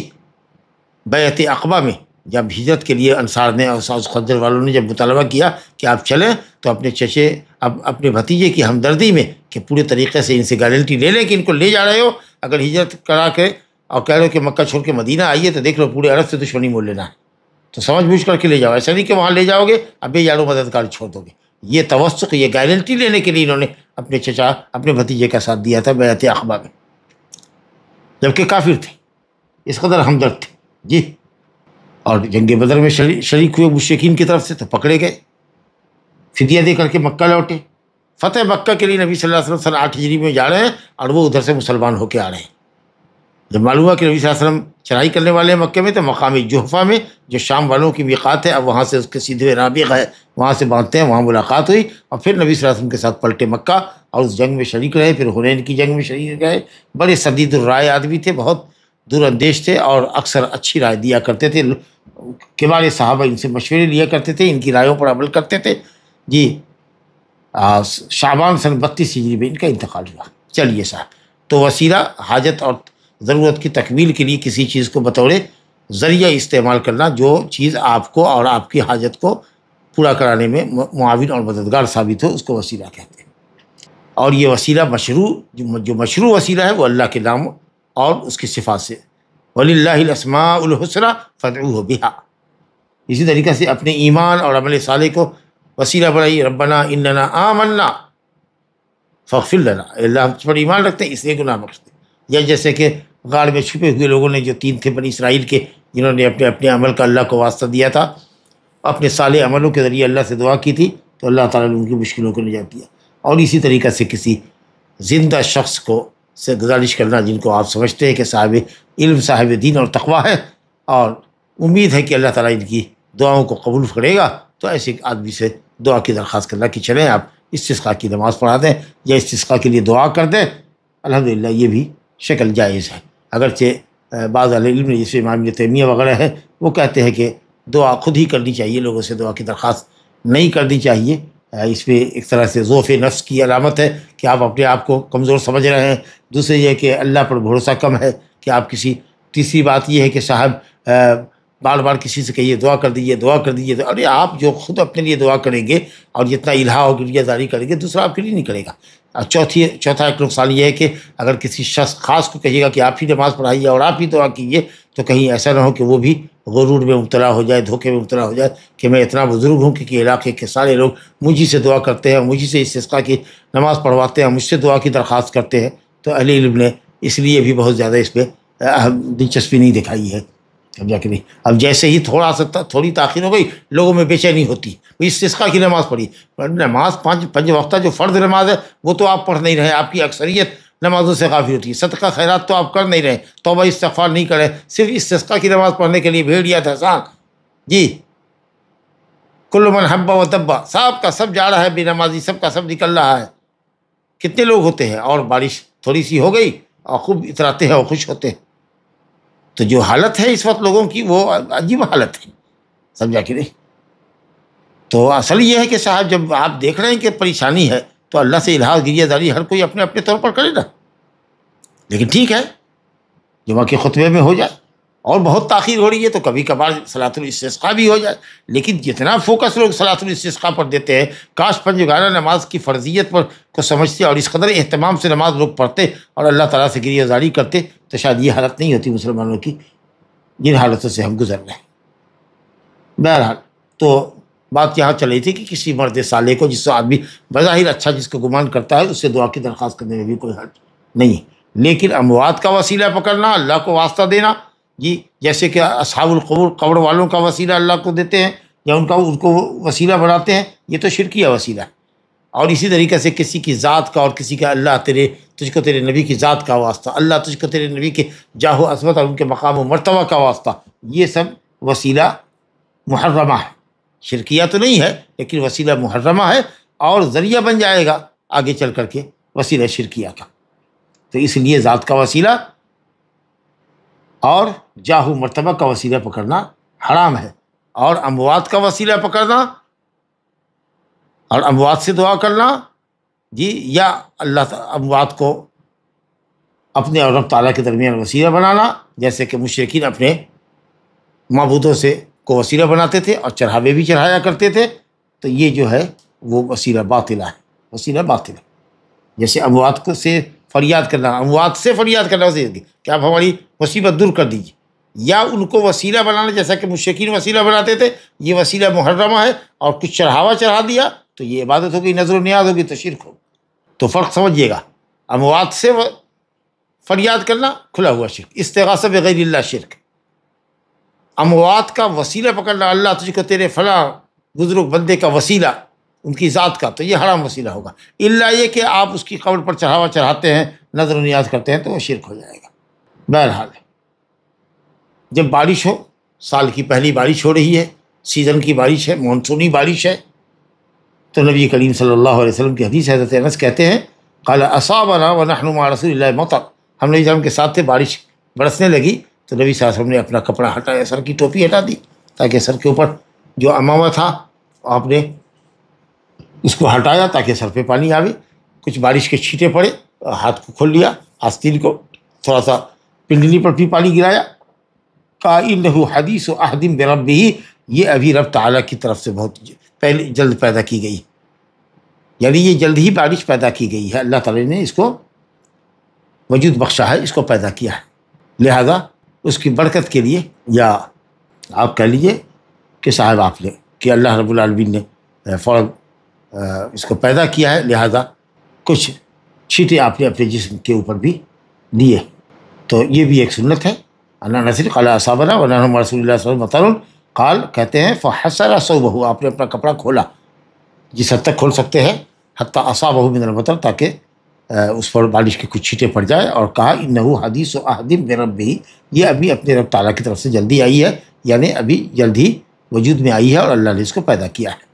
بیعت عقبہ میں جب ہجرت کے لیے انصار نے اور اوس خزرج والوں نے جب مطالبہ کیا کہ آپ چلیں، تو اپنے چچے اپنے بھتیجے کی ہمدردی میں کہ پورے طریقے سے ان سے گارنٹی لے لیں کہ ان کو لے جا رہے ہو، اگر ہجرت کرا کے اور کہہ رہے ہو کہ مکہ چھوڑ کے مدینہ آئیے تو دیکھ لو پورے عرب سے دشمنی مول لینا ہے، تو سمجھ بوجھ کر کے لے جاؤ، ایسا نہیں کہ وہاں لے جاؤ گے ابے یارو مددگار چھوڑ دو گے۔ یہ توثق، یہ گارنٹی لینے کے لیے انہوں نے اپنے چچا اپنے بھتیجے کا ساتھ دیا تھا بیعت عقبہ میں، جبکہ کافر تھے، اس قدر ہمدرد تھے جی۔ اور جنگ بدر میں شریک ہوئے مشرکین کی طرف سے تو پکڑے گئے، فدیہ دے کر کے مکہ لوٹے۔ فتح مکہ کے لیے نبی صلی اللہ علیہ وسلم سن 8 ہجری میں جا رہے ہیں اور وہ ادھر سے مسلمان ہو کے آ رہے ہیں۔ جب معلوم ہوا کہ نبی صلی اللہ علیہ وسلم چڑھائی کرنے والے ہیں مکے میں، تو مقامی جحفہ میں جو شام والوں کی میقات ہے، اب وہاں سے اس کے سیدھے رابغ ہے، وہاں سے باندھتے ہیں، وہاں ملاقات ہوئی، اور پھر نبی صلی اللہ علیہ وسلم کے ساتھ پلٹے مکہ اور اس جنگ میں شریک رہے۔ پھر حنین کی جنگ میں شریک رہے۔ بڑے سدید الرائے آدمی تھے، بہت دور اندیش تھے، اور اکثر اچھی رائے دیا کرتے تھے۔ کبار صحابہ ان سے مشورے لیا کرتے تھے، ان کی رائےوں پر عمل کرتے تھے جی۔ شعبان سن 32 ہجری میں ان کا انتقال ہوا۔ چلیے صاحب، تو وسیلہ حاجت اور ضرورت کی تکمیل کے لیے کسی چیز کو بطور ذریعہ استعمال کرنا، جو چیز آپ کو اور آپ کی حاجت کو پورا کرانے میں معاون اور مددگار ثابت ہو، اس کو وسیلہ کہتے ہیں۔ اور یہ وسیلہ مشروع، جو مشروع وسیلہ ہے وہ اللہ کے نام اور اس کی صفات سے، وَلِلَّهِ الْأَسْمَاءُ الْحُسْنَىٰ فَادْعُوهُ بِهَا۔ اسی طریقے سے اپنے ایمان اور عمل صالح کو وسیلہ بنائیے، ربنا اننا آمنا فاغفر لنا، اللہ ہم پر ایمان رکھتے ہیں اس لیے گناہ بخش دے۔ یا جیسے کہ غار میں چھپے ہوئے لوگوں نے، جو 3 تھے بنی اسرائیل کے، جنہوں نے اپنے عمل کا اللہ کو واسطہ دیا تھا، اپنے صالح عملوں کے ذریعے اللہ سے دعا کی تھی، تو اللہ تعالیٰ نے ان کی مشکلوں کو نجات دیا۔ اور اسی طریقے سے کسی زندہ شخص کو سے گزارش کرنا جن کو آپ سمجھتے ہیں کہ صاحب علم، صاحب دین اور تقویٰ ہے، اور امید ہے کہ اللہ تعالیٰ ان کی دعاؤں کو قبول کرے گا، تو ایسے آدمی سے دعا کی درخواست کرنا کہ چلیں آپ استسقاء کی نماز پڑھا دیں یا استسقاء کے لیے دعا کر دیں، الحمدللہ یہ بھی شکل جائز ہے۔ اگرچہ بعض اہل علم نے، جیسے امام ابن تیمیہ وغیرہ ہیں، وہ کہتے ہیں کہ دعا خود ہی کرنی چاہیے، لوگوں سے دعا کی درخواست نہیں کرنی چاہیے۔ اس میں ایک طرح سے ضعف نفس کی علامت ہے کہ آپ اپنے آپ کو کمزور سمجھ رہے ہیں۔ دوسرے یہ کہ اللہ پر بھروسہ کم ہے کہ آپ کسی۔ تیسری بات یہ ہے کہ صاحب بار بار کسی سے کہیے دعا کر دیجیے، دعا کر دیجیے، ارے آپ جو خود اپنے لیے دعا کریں گے اور جتنا الہا اور گریہ زاری کریں گے، دوسرا آپ کے لیے نہیں کرے گا۔ اور چوتھا ایک نقصان یہ ہے کہ اگر کسی شخص خاص کو کہیے گا کہ آپ ہی نماز پڑھائیے اور آپ ہی دعا کیجیے، تو کہیں ایسا نہ ہو کہ وہ بھی غرور میں مبتلا ہو جائے، دھوکے میں مبتلا ہو جائے کہ میں اتنا بزرگ ہوں کہ علاقے کے سارے لوگ مجھے سے دعا کرتے ہیں، مجھے سے استسقاء کی نماز پڑھواتے ہیں، مجھ سے دعا کی درخواست کرتے ہیں۔ تو اہل علم نے اس لیے بھی بہت زیادہ اس پہ دلچسپی نہیں دکھائی ہے، سمجھا کہ نہیں۔ اب جیسے ہی تھوڑی تاخیر ہو گئی، لوگوں میں بے چینی ہوتی، وہ استسقاء کی نماز پڑھی۔ نماز پنج وقتہ جو فرض نماز ہے وہ تو آپ پڑھ نہیں رہے، آپ کی اکثریت نمازوں سے غافل ہوتی ہے، صدقہ خیرات تو آپ کر نہیں رہے، توبہ استغفار نہیں کرے، صرف استسقاء کی نماز پڑھنے کے لیے بھیڑیا تھسان جی۔ کل من حب و تبا، سب کا سب جا رہا ہے، بے نمازی سب کا سب نکل رہا ہے۔ کتنے لوگ ہوتے ہیں، اور بارش تھوڑی سی ہو گئی اور خوب اتراتے ہیں اور خوش ہوتے ہیں۔ تو جو حالت ہے اس وقت لوگوں کی، وہ عجیب حالت ہے، سمجھا کہ نہیں۔ تو اصل یہ ہے کہ صاحب جب آپ دیکھ رہے ہیں کہ پریشانی ہے، تو اللہ سے الہا گریہ زاری ہر کوئی اپنے اپنے طور پر کرے نا۔ لیکن ٹھیک ہے، جمعہ کے خطبے میں ہو جائے، اور بہت تاخیر ہو رہی ہے تو کبھی کبھار صلاۃ الاستسقاء بھی ہو جائے۔ لیکن جتنا فوکس لوگ صلاۃ الاستسقاء پر دیتے ہیں، کاش پنجگانہ نماز کی فرضیت پر کو سمجھتے اور اس قدر اہتمام سے نماز لوگ پڑھتے اور اللہ تعالیٰ سے گریہ زاری کرتے، تو شاید یہ حالت نہیں ہوتی مسلمانوں کی جن حالتوں سے ہم گزر رہے ہیں۔ بہرحال تو بات یہاں چل رہی تھی کہ کسی مرد صالح کو، جس سے آدمی بظاہر اچھا جس کو گمان کرتا ہے، اس سے دعا کی درخواست کرنے میں بھی کوئی حرج نہیں۔ لیکن اموات کا وسیلہ پکڑنا، اللہ کو واسطہ دینا جی، جیسے کہ اصحاب القبور، قبر والوں کا وسیلہ اللہ کو دیتے ہیں یا ان کو وسیلہ بناتے ہیں، یہ تو شرکیہ وسیلہ ہے۔ اور اسی طریقے سے کسی کی ذات کا، اور کسی کا اللہ تجھ کو تیرے نبی کی ذات کا واسطہ، اللہ تجھ کو تیرے نبی کے جاہ و عظمت اور ان کے مقام و مرتبہ کا واسطہ، یہ سب وسیلہ محرمہ ہے۔ شرکیہ تو نہیں ہے، لیکن وسیلہ محرمہ ہے، اور ذریعہ بن جائے گا آگے چل کر کے وسیلہ شرکیہ کا۔ تو اس لیے ذات کا وسیلہ اور جاہ و مرتبہ کا وسیلہ پکڑنا حرام ہے، اور اموات کا وسیلہ پکڑنا اور اموات سے دعا کرنا جی، یا اموات کو اپنے اور رب تعالیٰ کے درمیان وسیلہ بنانا، جیسے کہ مشرکین اپنے معبودوں سے کو وسیلہ بناتے تھے اور چڑھاوے بھی چڑھایا کرتے تھے، تو یہ جو ہے وہ وسیلہ باطلہ ہے، وسیلہ باطل ہے۔ جیسے اموات کو سے فریاد کرنا، اموات سے فریاد کرنا وسیلہ کہ آپ ہماری مصیبت دور کر دیجیے، یا ان کو وسیلہ بنانا جیسا کہ مشرکین وسیلہ بناتے تھے، یہ وسیلہ محرمہ ہے، اور کچھ چڑھاوا چڑھا دیا تو یہ عبادت ہوگی، نظر و نیاز ہوگی تو شرک ہوگا۔ تو فرق سمجھیے گا، اموات سے فریاد کرنا کھلا ہوا شرک، استغاثہ بغیر اللہ شرک، اموات کا وسیلہ پکڑنا، اللہ تجھ کو تیرے فلاں بزرگ بندے کا وسیلہ، ان کی ذات کا، تو یہ حرام وسیلہ ہوگا، الا یہ کہ آپ اس کی قبر پر چڑھاوا چڑھاتے ہیں، نظر و نیاز کرتے ہیں، تو وہ شرک ہو جائے گا۔ بہرحال جب بارش ہو، سال کی پہلی بارش ہو رہی ہے، سیزن کی بارش ہے، مانسونی بارش ہے، تو نبی کریم صلی اللہ علیہ وسلم کی حدیث حضرت انس کہتے ہیں قال اصابنا ونحن مع رسول اللہ مطر، ہم نبی صلی کے ساتھ تھے، بارش برسنے لگی تو نبی صلی اللہ علیہ وسلم نے اپنا کپڑا ہٹایا، سر کی ٹوپی ہٹا دی، تاکہ سر کے اوپر جو عمامہ تھا آپ نے اس کو ہٹایا تاکہ سر پہ پانی آوے، کچھ بارش کے چھینٹے پڑے، ہاتھ کو کھول لیا، آستین کو تھوڑا سا پنڈلی پر بھی پانی گرایا، کہا انہ حدیث عہد بربہ، یہ ابھی رب تعالیٰ کی طرف سے بہت پہلے جلد پیدا کی گئی، یعنی یہ جلد ہی بارش پیدا کی گئی ہے، اللہ تعالیٰ نے اس کو وجود بخشا ہے، اس کو پیدا کیا ہے، لہذا اس کی برکت کے لیے، یا آپ کہہ لیجیے کہ صاحب آپ نے کہ اللہ رب العالمین نے فوراً اس کو پیدا کیا ہے، لہذا کچھ چھینٹے آپ نے اپنے جسم کے اوپر بھی دیے، تو یہ بھی ایک سنت ہے۔ اللہ نصر قال اصابنا ونحن مع رسول اللہ صلی اللہ علیہ وسلم قال، کہتے ہیں فحسر ثوبہ، آپ نے اپنا کپڑا کھولا جس حد تک کھول سکتے ہیں، حتی اصابہ من المطر، تاکہ اس پر بارش کے کچھ چھینٹے پڑ جائے، اور کہا انہ حدیث عہد بربہ، یہ ابھی اپنے رب تعالیٰ کی طرف سے جلدی آئی ہے، یعنی ابھی جلد ہی وجود میں آئی ہے اور اللہ نے اس کو پیدا کیا ہے۔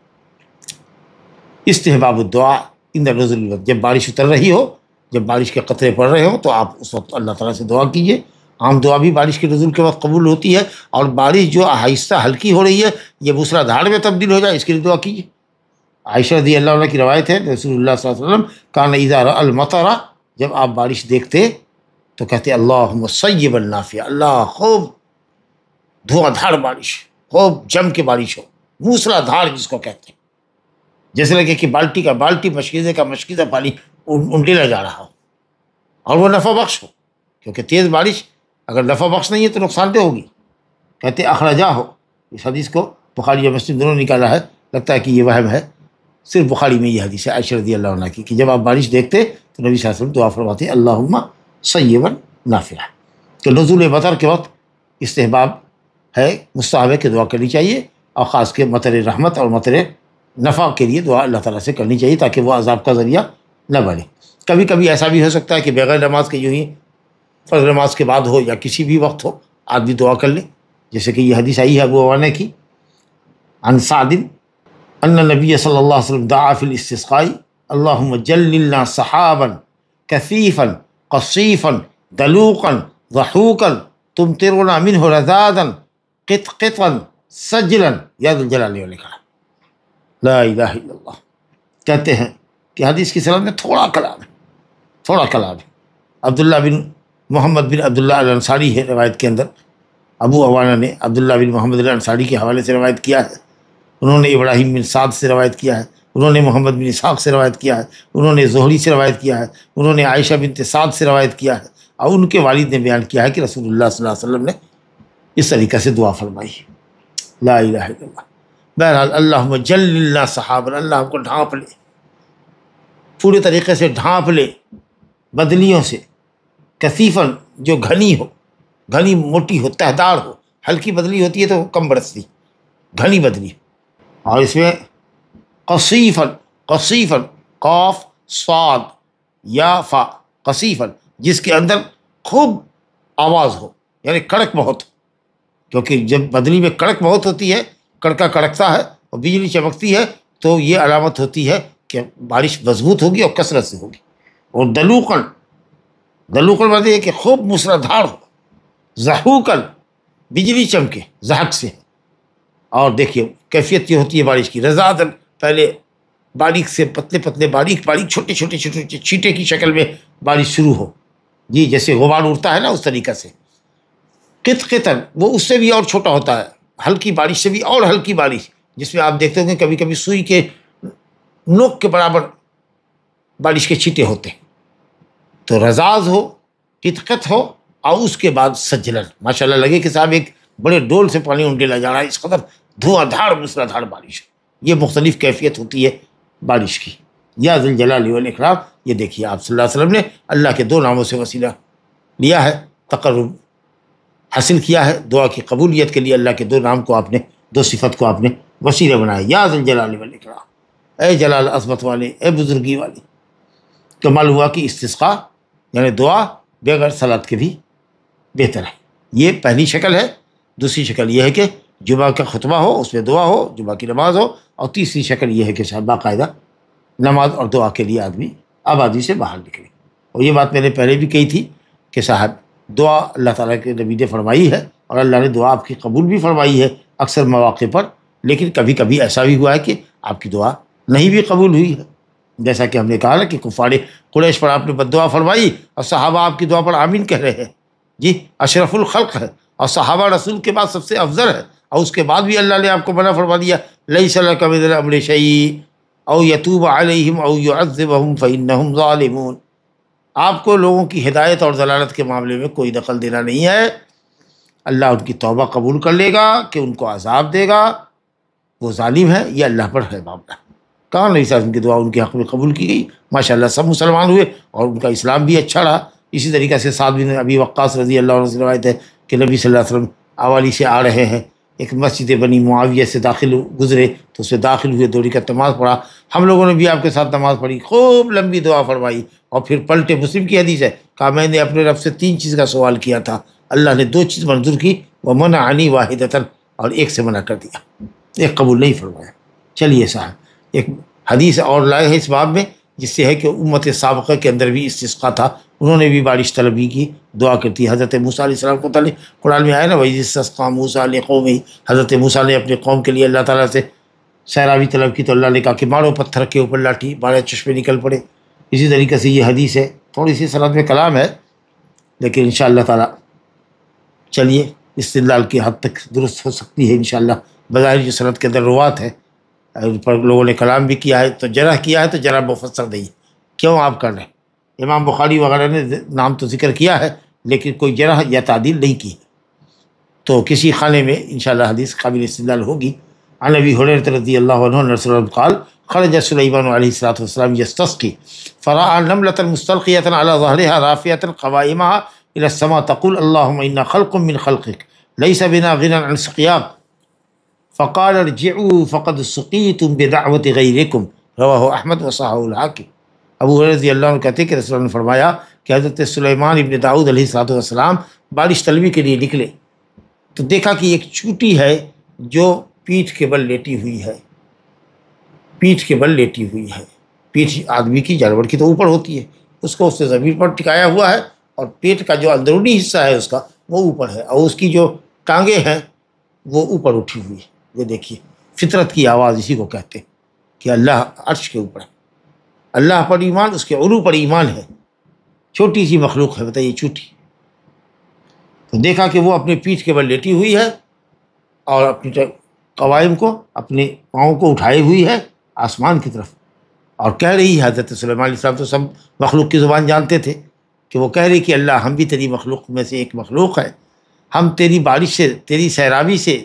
استحباب الدعاء عند نزول الوقت، جب بارش اتر رہی ہو، جب بارش کے قطرے پڑ رہے ہوں تو آپ اس وقت اللہ تعالیٰ سے دعا کیجیے، عام دعا بھی بارش کے نزول کے وقت قبول ہوتی ہے، اور بارش جو آہستہ ہلکی ہو رہی ہے یہ موسلا دھار میں تبدیل ہو جائے، اس کے لیے دعا کیجیے۔ عائشہ رضی اللہ عنہ کی روایت ہے، رسول اللہ صلی اللہ علیہ وسلم کان اذا رأى المطر، جب آپ بارش دیکھتے تو کہتے اللہم صیبا نافعا، اللہ خوب دھواں دھار بارش، خوب جم کے بارش ہو، موسلا دھار جس کو کہتے ہیں، جیسے لگے کہ بالٹی مشکیزے کا مشکیزہ پانی انڈیلا جا رہا ہو، اور وہ نفع بخش ہو، کیونکہ تیز بارش اگر نفع بخش نہیں ہے تو نقصان دہ ہوگی۔ کہتے اخرجہ ہو، اس حدیث کو بخاری اور مسلم دونوں نکالا ہے، لگتا ہے کہ یہ وہم ہے، صرف بخاری میں یہ حدیث ہے عائشہ رضی اللہ عنہ کی، کہ جب آپ بارش دیکھتے تو نبی صلی اللہ علیہ وسلم دعا فرماتے اللہم صیبا نافعا۔ تو نزول مطر کے وقت استحباب ہے، مستحب ہے کہ دعا کرنی چاہیے، اور خاص کے مطر رحمت اور مطر نفع کے لیے دعا اللہ تعالیٰ سے کرنی چاہیے، تاکہ وہ عذاب کا ذریعہ نہ بنے۔ کبھی کبھی ایسا بھی ہو سکتا ہے کہ بغیر نماز کے یوں ہی فرض نماز کے بعد ہو یا کسی بھی وقت ہو، آدمی دعا کر لے، جیسے کہ یہ حدیث آئی ہے ابو عوانہ کی، عن سعد ان نبی صلی اللہ علیہ وسلم دعا فی الاستسقاء اللہم جللنا سحابا کثیفا قصیفا دلوقا ضحوکا تمطرنا منہ رذاذا قطقطا سجلا یا ذا الجلال والاکرام۔ لا الہ الا اللہ۔ کہتے ہیں کہ حدیث کی سند میں تھوڑا کلام ہے، عبداللہ بن محمد بن عبداللہ الانصاری ہے روایت کے اندر، ابو عوانہ نے عبداللہ بن محمد الانصاری کے حوالے سے روایت کیا ہے، انہوں نے ابراہیم بن سعد سے روایت کیا ہے، انہوں نے محمد بن اسحاق سے روایت کیا ہے، انہوں نے زہری سے روایت کیا ہے، انہوں نے عائشہ بنت سعد سے روایت کیا ہے، اور ان کے والد نے بیان کیا ہے کہ رسول اللہ صلی اللہ علیہ وسلم نے اس طریقے سے دعا فرمائی، لا الہ الا اللہ۔ بہرحال اللہم جللنا سحابا، اللہ ہم کو ڈھانپ لے، پورے طریقے سے ڈھانپ لے بدلیوں سے، کثیفاً جو گھنی ہو، گھنی موٹی ہو، تہدار ہو، ہلکی بدلی ہوتی ہے تو کم برستی، گھنی بدلی، اور اس میں قصیفاً قاف صاد یا فا، قصیفاً جس کے اندر خوب آواز ہو، یعنی کڑک بہت ہو، کیونکہ جب بدلی میں کڑک بہت ہوتی ہے، کڑکا کڑکتا ہے اور بجلی چمکتی ہے، تو یہ علامت ہوتی ہے کہ بارش مضبوط ہوگی اور کثرت سے ہوگی۔ اور دلوقاً مطلب یہ کہ خوب موسلادھار ہو، ضحوکاً بجلی چمکے زحک سے، اور دیکھیے کیفیت یہ ہوتی ہے بارش کی، رذاذاً پہلے باریک سے پتلے باریک چھوٹے چھینٹے کی شکل میں بارش شروع ہو، جیسے غبار اڑتا ہے نا اس طریقے سے، قطقطاً وہ اس سے بھی اور چھوٹا ہوتا ہے، ہلکی بارش سے بھی اور ہلکی بارش، جس میں آپ دیکھتے ہوں گے کبھی کبھی سوئی کے نوک کے برابر بارش کے چھینٹے ہوتے ہیں، تو رذاذ ہو، قطقط ہو، اور اس کے بعد سجلن، ماشاء اللہ لگے کہ صاحب ایک بڑے ڈول سے پانی انڈیلا جا رہا ہے، اس قدر دھواں دھاڑ موسلادھار بارش. یہ مختلف کیفیت ہوتی ہے بارش کی. یا ذی الجلال والاکرام، یہ دیکھیے آپ صلی اللہ علیہ وسلم نے اللہ کے دو ناموں سے وسیلہ لیا ہے، تقرب حاصل کیا ہے، دعا کی قبولیت کے لیے اللہ کے دو نام کو آپ نے، دو صفت کو آپ نے وسیلہ بنایا. یا ذی الجلال والاکرام، اے جلال عظمت والے، اے بزرگی والے. تو معلوم ہوا کہ استسقاء یعنی دعا بغیر صلاۃ کے بھی بہتر ہے. یہ پہلی شکل ہے. دوسری شکل یہ ہے کہ جمعہ کا خطبہ ہو، اس میں دعا ہو، جمعہ کی نماز ہو. اور تیسری شکل یہ ہے کہ شاید باقاعدہ نماز اور دعا کے لیے آدمی آبادی سے باہر نکلے. اور یہ بات میں نے پہلے بھی کہی تھی کہ صاحب دعا اللہ تعالیٰ کے نبی نے فرمائی ہے، اور اللہ نے دعا آپ کی قبول بھی فرمائی ہے اکثر مواقع پر. لیکن کبھی کبھی ایسا بھی ہوا ہے کہ آپ کی دعا نہیں بھی قبول ہوئی ہے، جیسا کہ ہم نے کہا نا کہ کفار قریش پر آپ نے بد دعا فرمائی اور صحابہ آپ کی دعا پر آمین کہہ رہے ہیں. جی اشرف الخلق ہے، اور صحابہ رسول کے بعد سب سے افضل ہے، اور اس کے بعد بھی اللہ نے آپ کو منع فرما دیا لیس لک من الامر شیء او یتوب علیہم او یعذبہم فانہم ظالمون. آپ کو لوگوں کی ہدایت اور ضلالت کے معاملے میں کوئی دخل دینا نہیں ہے. اللہ ان کی توبہ قبول کر لے گا کہ ان کو عذاب دے گا، وہ ظالم ہے، یہ اللہ پر ہے معاملہ. کہاں نہیں صاحب ان کی دعا ان کے حق میں قبول کی گئی. ماشاء اللہ سب مسلمان ہوئے اور ان کا اسلام بھی اچھا رہا. اسی طریقے سے سعد بن ابی وقاص رضی اللہ عنہ سے روایت ہے کہ نبی صلی اللہ علیہ وسلم آوالی سے آ رہے ہیں، ایک مسجد بنی معاویہ سے داخل گزرے تو اس سے داخل ہوئے، 2 رکعت نماز پڑھا. ہم لوگوں نے بھی آپ کے ساتھ نماز پڑھی، خوب لمبی دعا فرمائی، اور پھر پلٹے. مسلم کی حدیث ہے، کہا میں نے اپنے رب سے 3 چیز کا سوال کیا تھا، اللہ نے 2 چیز منظور کی، ومنعنی واحدۃ، اور ایک سے منع کر دیا، ایک قبول نہیں فرمایا. چلیے صاحب ایک حدیث اور لائے ہیں اس باب میں، جس سے ہے کہ امت سابقہ کے اندر بھی استسقاء تھا، انہوں نے بھی بارش طلبی کی، دعا کرتی. حضرت موسیٰ علیہ السلام کو تعالیٰ قرآن میں آیا نا وَإِذِ اسْتَسْقَىٰ مُوسَىٰ لِقَوْمِهِ، حضرت موسیٰ نے اپنے قوم کے لیے اللہ تعالیٰ سے سیرابی طلب کی تو اللہ نے کہا کہ مارو پتھر کے اوپر لاٹھی، 12 چشمے نکل پڑے. اسی طریقے سے یہ حدیث ہے، تھوڑی سی سند میں کلام ہے لیکن انشاءاللہ تعالیٰ چلیے استدلال کی حد تک درست ہو سکتی ہے انشاءاللہ. بظاہر جو سند کے اندر روات ہے پر لوگوں نے کلام بھی کیا ہے، تو جرح کیا ہے تو جرح مفسر نہیں. کیوں آپ کر رہے ہیں؟ امام بخاری وغیرہ نے نام تو ذکر کیا ہے لیکن کوئی جرح یا تعدیل نہیں کی، تو کسی خانے میں انشاءاللہ حدیث قابل استدلال ہوگی. عن ابی ہریرہ رضی اللہ عنہ ان رسول اللہ قال خرج سلیمان علیہ الصلوۃ والسلام یستسقی فرأى نملة مستلقية على ظهرها رافعة قوائمها إلى السماء تقول اللهم إنا خلق من خلقك ليس بنا غنى عن سقياك فقال ارجعوا فقد سقيتم بدعوة غيركم رواه احمد وصححه الحاکم. ابو ہریرہ رضی اللہ عنہ کہتے ہیں کہ رسول اللہ نے فرمایا کہ حضرت سلیمان ابن داؤد علیہ الصلوۃ والسلام بارش طلبی کے لیے نکلے تو دیکھا کہ ایک چوٹی ہے جو پیٹھ کے بل لیٹی ہوئی ہے، پیٹھ کے بل لیٹی ہوئی ہے. پیٹھ آدمی کی، جانور کی تو اوپر ہوتی ہے، اس کو اس سے زمین پر ٹکایا ہوا ہے، اور پیٹ کا جو اندرونی حصہ ہے اس کا وہ اوپر ہے، اور اس کی جو ٹانگیں ہیں وہ اوپر اٹھی ہوئی ہے. یہ دیکھیے فطرت کی آواز اسی کو کہتے ہیں کہ اللہ عرش کے اوپر ہے، اللہ پر ایمان، اس کے علو پر ایمان ہے. چھوٹی سی مخلوق ہے، بتائیے چھوٹی. تو دیکھا کہ وہ اپنے پیٹھ کے بل لیٹی ہوئی ہے اور اپنی قوائم کو، اپنے پاؤں کو اٹھائے ہوئی ہے آسمان کی طرف، اور کہہ رہی ہے. حضرت سلیمان علیہ السلام تو سب مخلوق کی زبان جانتے تھے کہ وہ کہہ رہی کہ اللہ ہم بھی تیری مخلوق میں سے ایک مخلوق ہے، ہم تیری بارش سے، تیری سیرابی سے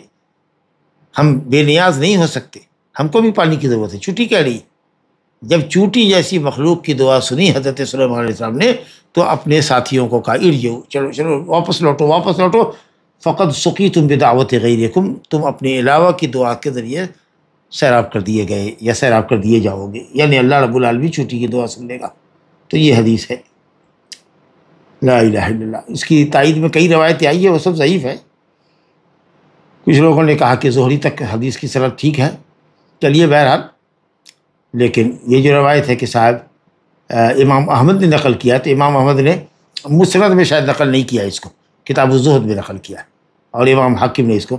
ہم بے نیاز نہیں ہو سکتے، ہم کو بھی پانی کی ضرورت ہے. چوٹی کہہ رہی. جب چوٹی جیسی مخلوق کی دعا سنی حضرت سلیمان علیہ السلام نے تو اپنے ساتھیوں کو کہا ارجعوا، چلو چلو واپس لوٹو، واپس لوٹو. فقد سقیتم بدعوت غیرکم، تم اپنے علاوہ کی دعا کے ذریعے سیراب کر دیے گئے یا سیراب کر دیے جاؤ گے، یعنی اللہ رب العالمین چوٹی کی دعا سن لے گا. تو یہ حدیث ہے لا الہ الا اللہ. اس کی تائید میں کئی روایتیں آئی ہیں، وہ سب ضعیف ہے. کچھ لوگوں نے کہا کہ زہری تک حدیث کی سند ٹھیک ہے. چلیے بہرحال، لیکن یہ جو روایت ہے کہ صاحب امام احمد نے نقل کیا، تو امام احمد نے مسند میں شاید نقل نہیں کیا، اس کو کتاب الزہد میں نقل کیا ہے، اور امام حاکم نے اس کو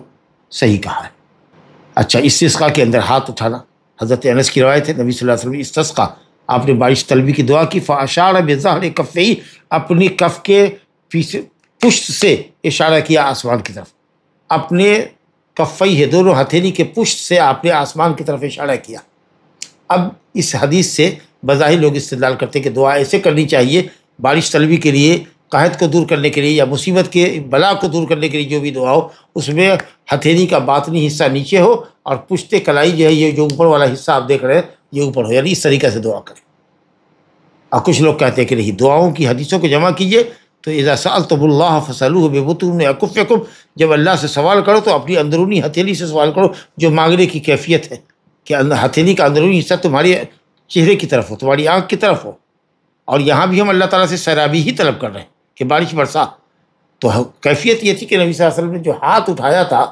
صحیح کہا ہے. اچھا، استسقاء کے اندر ہاتھ اٹھانا، حضرت انس کی روایت ہے نبی صلی اللہ علیہ وسلم استسقا، آپ نے بارش طلبی کی دعا کی. فاشار بظہر کفیہ، اپنی کف کے پیچھے پشت سے اشارہ کیا آسمان کی طرف، اپنے کفئی ہے، دونوں ہتھیلی کے پشت سے آپ نے آسمان کی طرف اشارہ کیا۔ اب اس حدیث سے بظاہر لوگ استدلال کرتے ہیں کہ دعا ایسے کرنی چاہیے، بارش طلبی کے لیے، قحط کو دور کرنے کے لیے، یا مصیبت کے بلا کو دور کرنے کے لیے جو بھی دعا ہو، اس میں ہتھیلی کا باطنی حصہ نیچے ہو اور پشت کلائی جو ہے، یہ جو اوپر والا حصہ آپ دیکھ رہے ہیں، یہ اوپر ہو، یعنی اس طریقے سے دعا کریں۔ اور کچھ لوگ کہتے ہیں کہ نہیں، دعاؤں کی حدیثوں کو جمع کیجئے تو اذا سألتم اللہ فاسألوہ ببطون اکفکم، جب اللہ سے سوال کرو تو اپنی اندرونی ہتھیلی سے سوال کرو، جو مانگنے کی کیفیت ہے کہ ہتھیلی کا اندرونی حصہ تمہارے چہرے کی طرف ہو، تمہاری آنکھ کی طرف ہو۔ اور یہاں بھی ہم اللہ تعالیٰ سے سیرابی ہی طلب کر رہے ہیں کہ بارش برسا۔ تو کیفیت یہ تھی کہ نبی صلی اللہ علیہ وسلم نے جو ہاتھ اٹھایا تھا،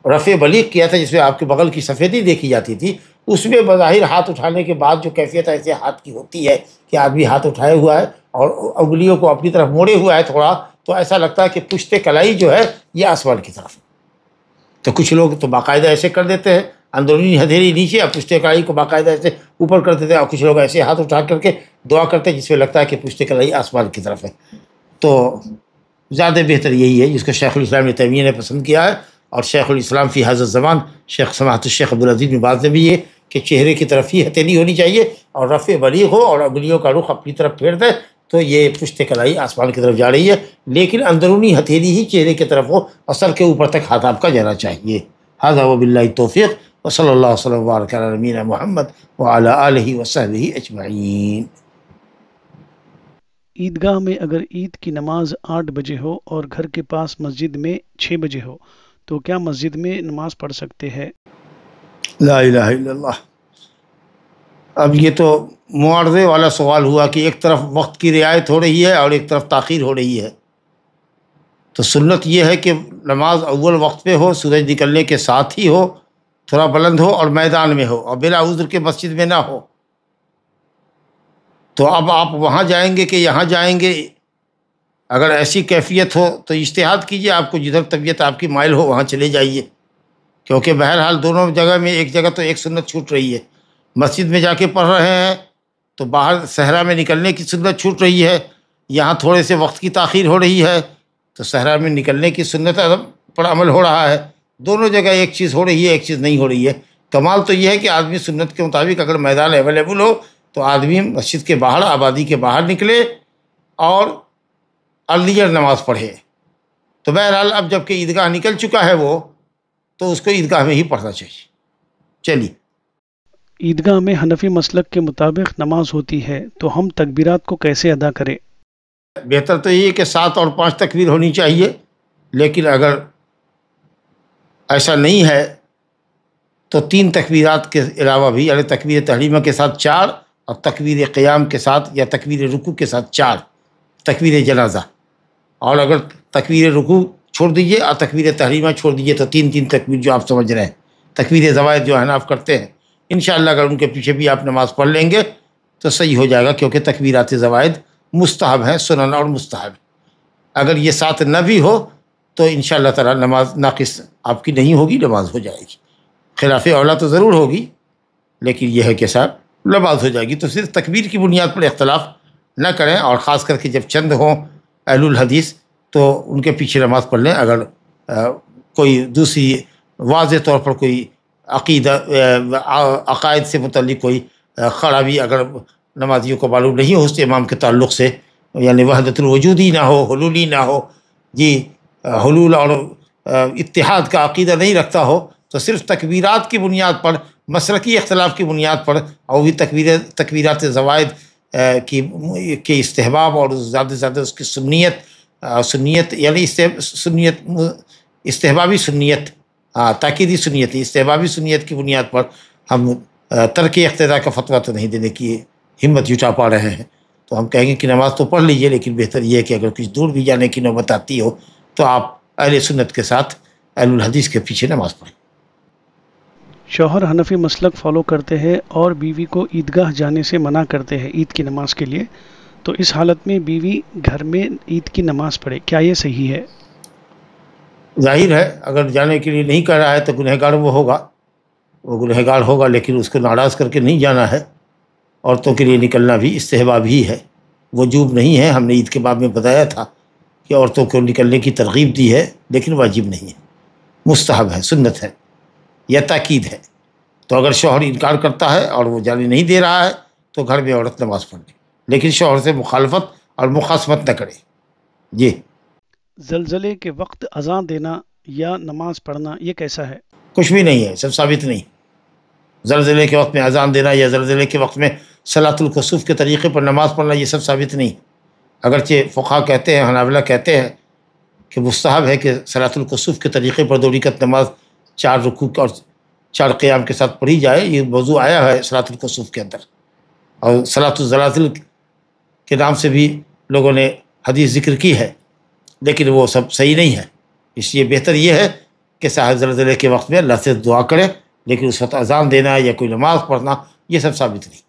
رفع بلیغ کیا تھا، جس میں آپ کے بغل کی سفیدی دیکھی جاتی تھی، اس میں بظاہر ہاتھ اٹھانے کے بعد جو کیفیت ایسے ہاتھ کی ہوتی ہے کہ آدمی ہاتھ اٹھائے ہوا ہے اور انگلیوں کو اپنی طرف موڑے ہوا ہے تھوڑا، تو ایسا لگتا ہے کہ پشت کلائی جو ہے یہ آسمان کی طرف۔ تو کچھ لوگ تو باقاعدہ ایسے کر دیتے ہیں، اندرونی ہتھیلی نیچے اور پشت کلائی کو باقاعدہ ایسے اوپر کر دیتے ہیں، اور کچھ لوگ ایسے ہاتھ اٹھا کر کے دعا کرتے ہیں جس میں لگتا ہے کہ پشت کلائی آسمان کی طرف ہے۔ تو زیادہ بہتر یہی ہے جس کو شیخ الاسلام ابن تیمیہ نے پسند کیا ہے، اور شیخ الاسلام فی ھذا الزمان شیخ سماحت الشیخ عبدالعزیز بن باز نے بھی یہ کہ چہرے کی طرف ہی ہتھیلی ہونی چاہیے اور رفع بلیغ ہو اور انگلیوں کا رخ اپنی طرف پھیر دے تو یہ پشت کلائی آسمان کی طرف جا رہی ہے، لیکن اندرونی ہتھیلی ہی چہرے کی طرف ہو اور سر کے اوپر تک ہاتھ آپ کا جانا چاہیے۔ ھذا وباللہ التوفیق وصلی اللہ وسلم وبارک علی نبینا محمد وعلی آلہ وصحبہ اجمعین۔ عیدگاہ میں اگر عید کی نماز 8 بجے ہو اور گھر کے پاس مسجد میں 6 بجے ہو تو کیا مسجد میں نماز پڑھ سکتے ہیں؟ لا الہ الا اللہ۔ اب یہ تو معارضے والا سوال ہوا کہ ایک طرف وقت کی رعایت ہو رہی ہے اور ایک طرف تاخیر ہو رہی ہے۔ تو سنت یہ ہے کہ نماز اول وقت پہ ہو، سورج نکلنے کے ساتھ ہی ہو، تھوڑا بلند ہو اور میدان میں ہو اور بلا عذر کے مسجد میں نہ ہو۔ تو اب آپ وہاں جائیں گے کہ یہاں جائیں گے، اگر ایسی کیفیت ہو تو اجتہاد کیجئے، آپ کو جدھر طبیعت آپ کی مائل ہو وہاں چلے جائیے، کیونکہ بہرحال دونوں جگہ میں ایک جگہ تو ایک سنت چھوٹ رہی ہے۔ مسجد میں جا کے پڑھ رہے ہیں تو باہر صحرا میں نکلنے کی سنت چھوٹ رہی ہے، یہاں تھوڑے سے وقت کی تاخیر ہو رہی ہے تو صحرا میں نکلنے کی سنت پر عمل ہو رہا ہے۔ دونوں جگہ ایک چیز ہو رہی ہے، ایک چیز نہیں ہو رہی ہے۔ کمال تو یہ ہے کہ آدمی سنت کے مطابق اگر میدان اویلیبل ہو تو آدمی مسجد کے باہر، آبادی کے باہر نکلے اور ارلیئر نماز پڑھے۔ تو بہرحال اب جب کہ عیدگاہ نکل چکا ہے وہ، تو اس کو عیدگاہ میں ہی پڑھنا چاہیے۔ چلیے، عیدگاہ میں حنفی مسلک کے مطابق نماز ہوتی ہے تو ہم تکبیرات کو کیسے ادا کریں؟ بہتر تو یہ ہے کہ 7 اور 5 تکبیر ہونی چاہیے، لیکن اگر ایسا نہیں ہے تو 3 تکبیرات کے علاوہ بھی، یعنی تکبیر تحریمہ کے ساتھ 4 اور تکبیر قیام کے ساتھ یا تکبیر رکوع کے ساتھ 4 تکبیر جنازہ، اور اگر تکبیر رکوع چھوڑ دیجئے اور تکبیر تحریمہ چھوڑ دیجئے تو 3 تکبیر جو آپ سمجھ رہے ہیں، تکبیر زوائد جو حناف کرتے ہیں، انشاءاللہ اگر ان کے پیچھے بھی آپ نماز پڑھ لیں گے تو صحیح ہو جائے گا، کیونکہ تکبیرات زوائد مستحب ہیں، سنن اور مستحب۔ اگر یہ ساتھ نہ بھی ہو تو انشاءاللہ تعالی نماز ناقص آپ کی نہیں ہوگی، نماز ہو جائے گی۔ خلاف اولا تو ضرور ہوگی، لیکن یہ ہے کہ صاحب نماز ہو جائے گی۔ تو صرف تکبیر کی بنیاد پر اختلاف نہ کریں، اور خاص کر کے جب چند ہوں اہل الحدیث تو ان کے پیچھے نماز پڑھ لیں۔ اگر کوئی دوسری واضح طور پر کوئی عقائد سے متعلق کوئی خرابی اگر نمازیوں کو معلوم نہیں ہو اس امام کے تعلق سے، یعنی وحدت الوجودی نہ ہو، حلولی نہ ہو، جی حلول اور اتحاد کا عقیدہ نہیں رکھتا ہو، تو صرف تکبیرات کی بنیاد پر، مسلکی اختلاف کی بنیاد پر، اور بھی تکبیرات زوائد کی استحباب اور زیادہ سے زیادہ اس کی سنیت یعنی سنیت استحبابی سنیت، تاکیدی سنیت، استحبابی سنیت کی بنیاد پر ہم ترک اقتداء کا فتویٰ تو نہیں دینے کی ہمت جٹا پا رہے ہیں۔ تو ہم کہیں گے کہ نماز تو پڑھ لیجئے، لیکن بہتر یہ ہے کہ اگر کچھ دور بھی جانے کی نوبت آتی ہو تو آپ اہل سنت کے ساتھ اہل الحدیث کے پیچھے نماز پڑھیں۔ شوہر حنفی مسلک فالو کرتے ہیں اور بیوی کو عیدگاہ جانے سے منع کرتے ہیں عید کی نماز کے لیے، تو اس حالت میں بیوی گھر میں عید کی نماز پڑھے، کیا یہ صحیح ہے؟ ظاہر ہے اگر جانے کے لیے نہیں کہہ رہا ہے تو گنہگار وہ گنہگار ہوگا، لیکن اس کو ناراض کر کے نہیں جانا ہے۔ عورتوں کے لیے نکلنا بھی استحباب ہی ہے، وجوب نہیں ہے۔ ہم نے عید کے باب میں بتایا تھا کہ عورتوں کو نکلنے کی ترغیب دی ہے، لیکن واجب نہیں ہے۔ مستحب ہے، سنت ہے یا تاکید ہے۔ تو اگر شوہر انکار کرتا ہے اور وہ جانے نہیں دے رہا ہے تو گھر میں عورت نماز پڑھ لے، لیکن شوہر سے مخالفت اور مخاصمت نہ کرے۔ جی، زلزلے کے وقت اذان دینا یا نماز پڑھنا یہ کیسا ہے؟ کچھ بھی نہیں ہے، سب ثابت نہیں۔ زلزلے کے وقت میں اذان دینا یا زلزلے کے وقت میں صلاۃ الکسوف کے طریقے پر نماز پڑھنا یہ سب ثابت نہیں۔ اگرچہ فقہا کہتے ہیں، حنابلہ کہتے ہیں کہ مستحب ہے کہ صلاۃ الکسوف کے طریقے پر 2 رکعت نماز 4 رکوع اور 4 قیام کے ساتھ پڑھی جائے، یہ موضوع آیا ہے صلاۃ الکسوف کے اندر، اور صلاۃ الزلازل کے نام سے بھی لوگوں نے حدیث ذکر کی ہے، لیکن وہ سب صحیح نہیں ہے۔ اس لیے بہتر یہ ہے کہ صاحب زلزلے کے وقت میں اللہ سے دعا کرے، لیکن اس وقت اذان دینا یا کوئی نماز پڑھنا یہ سب ثابت نہیں۔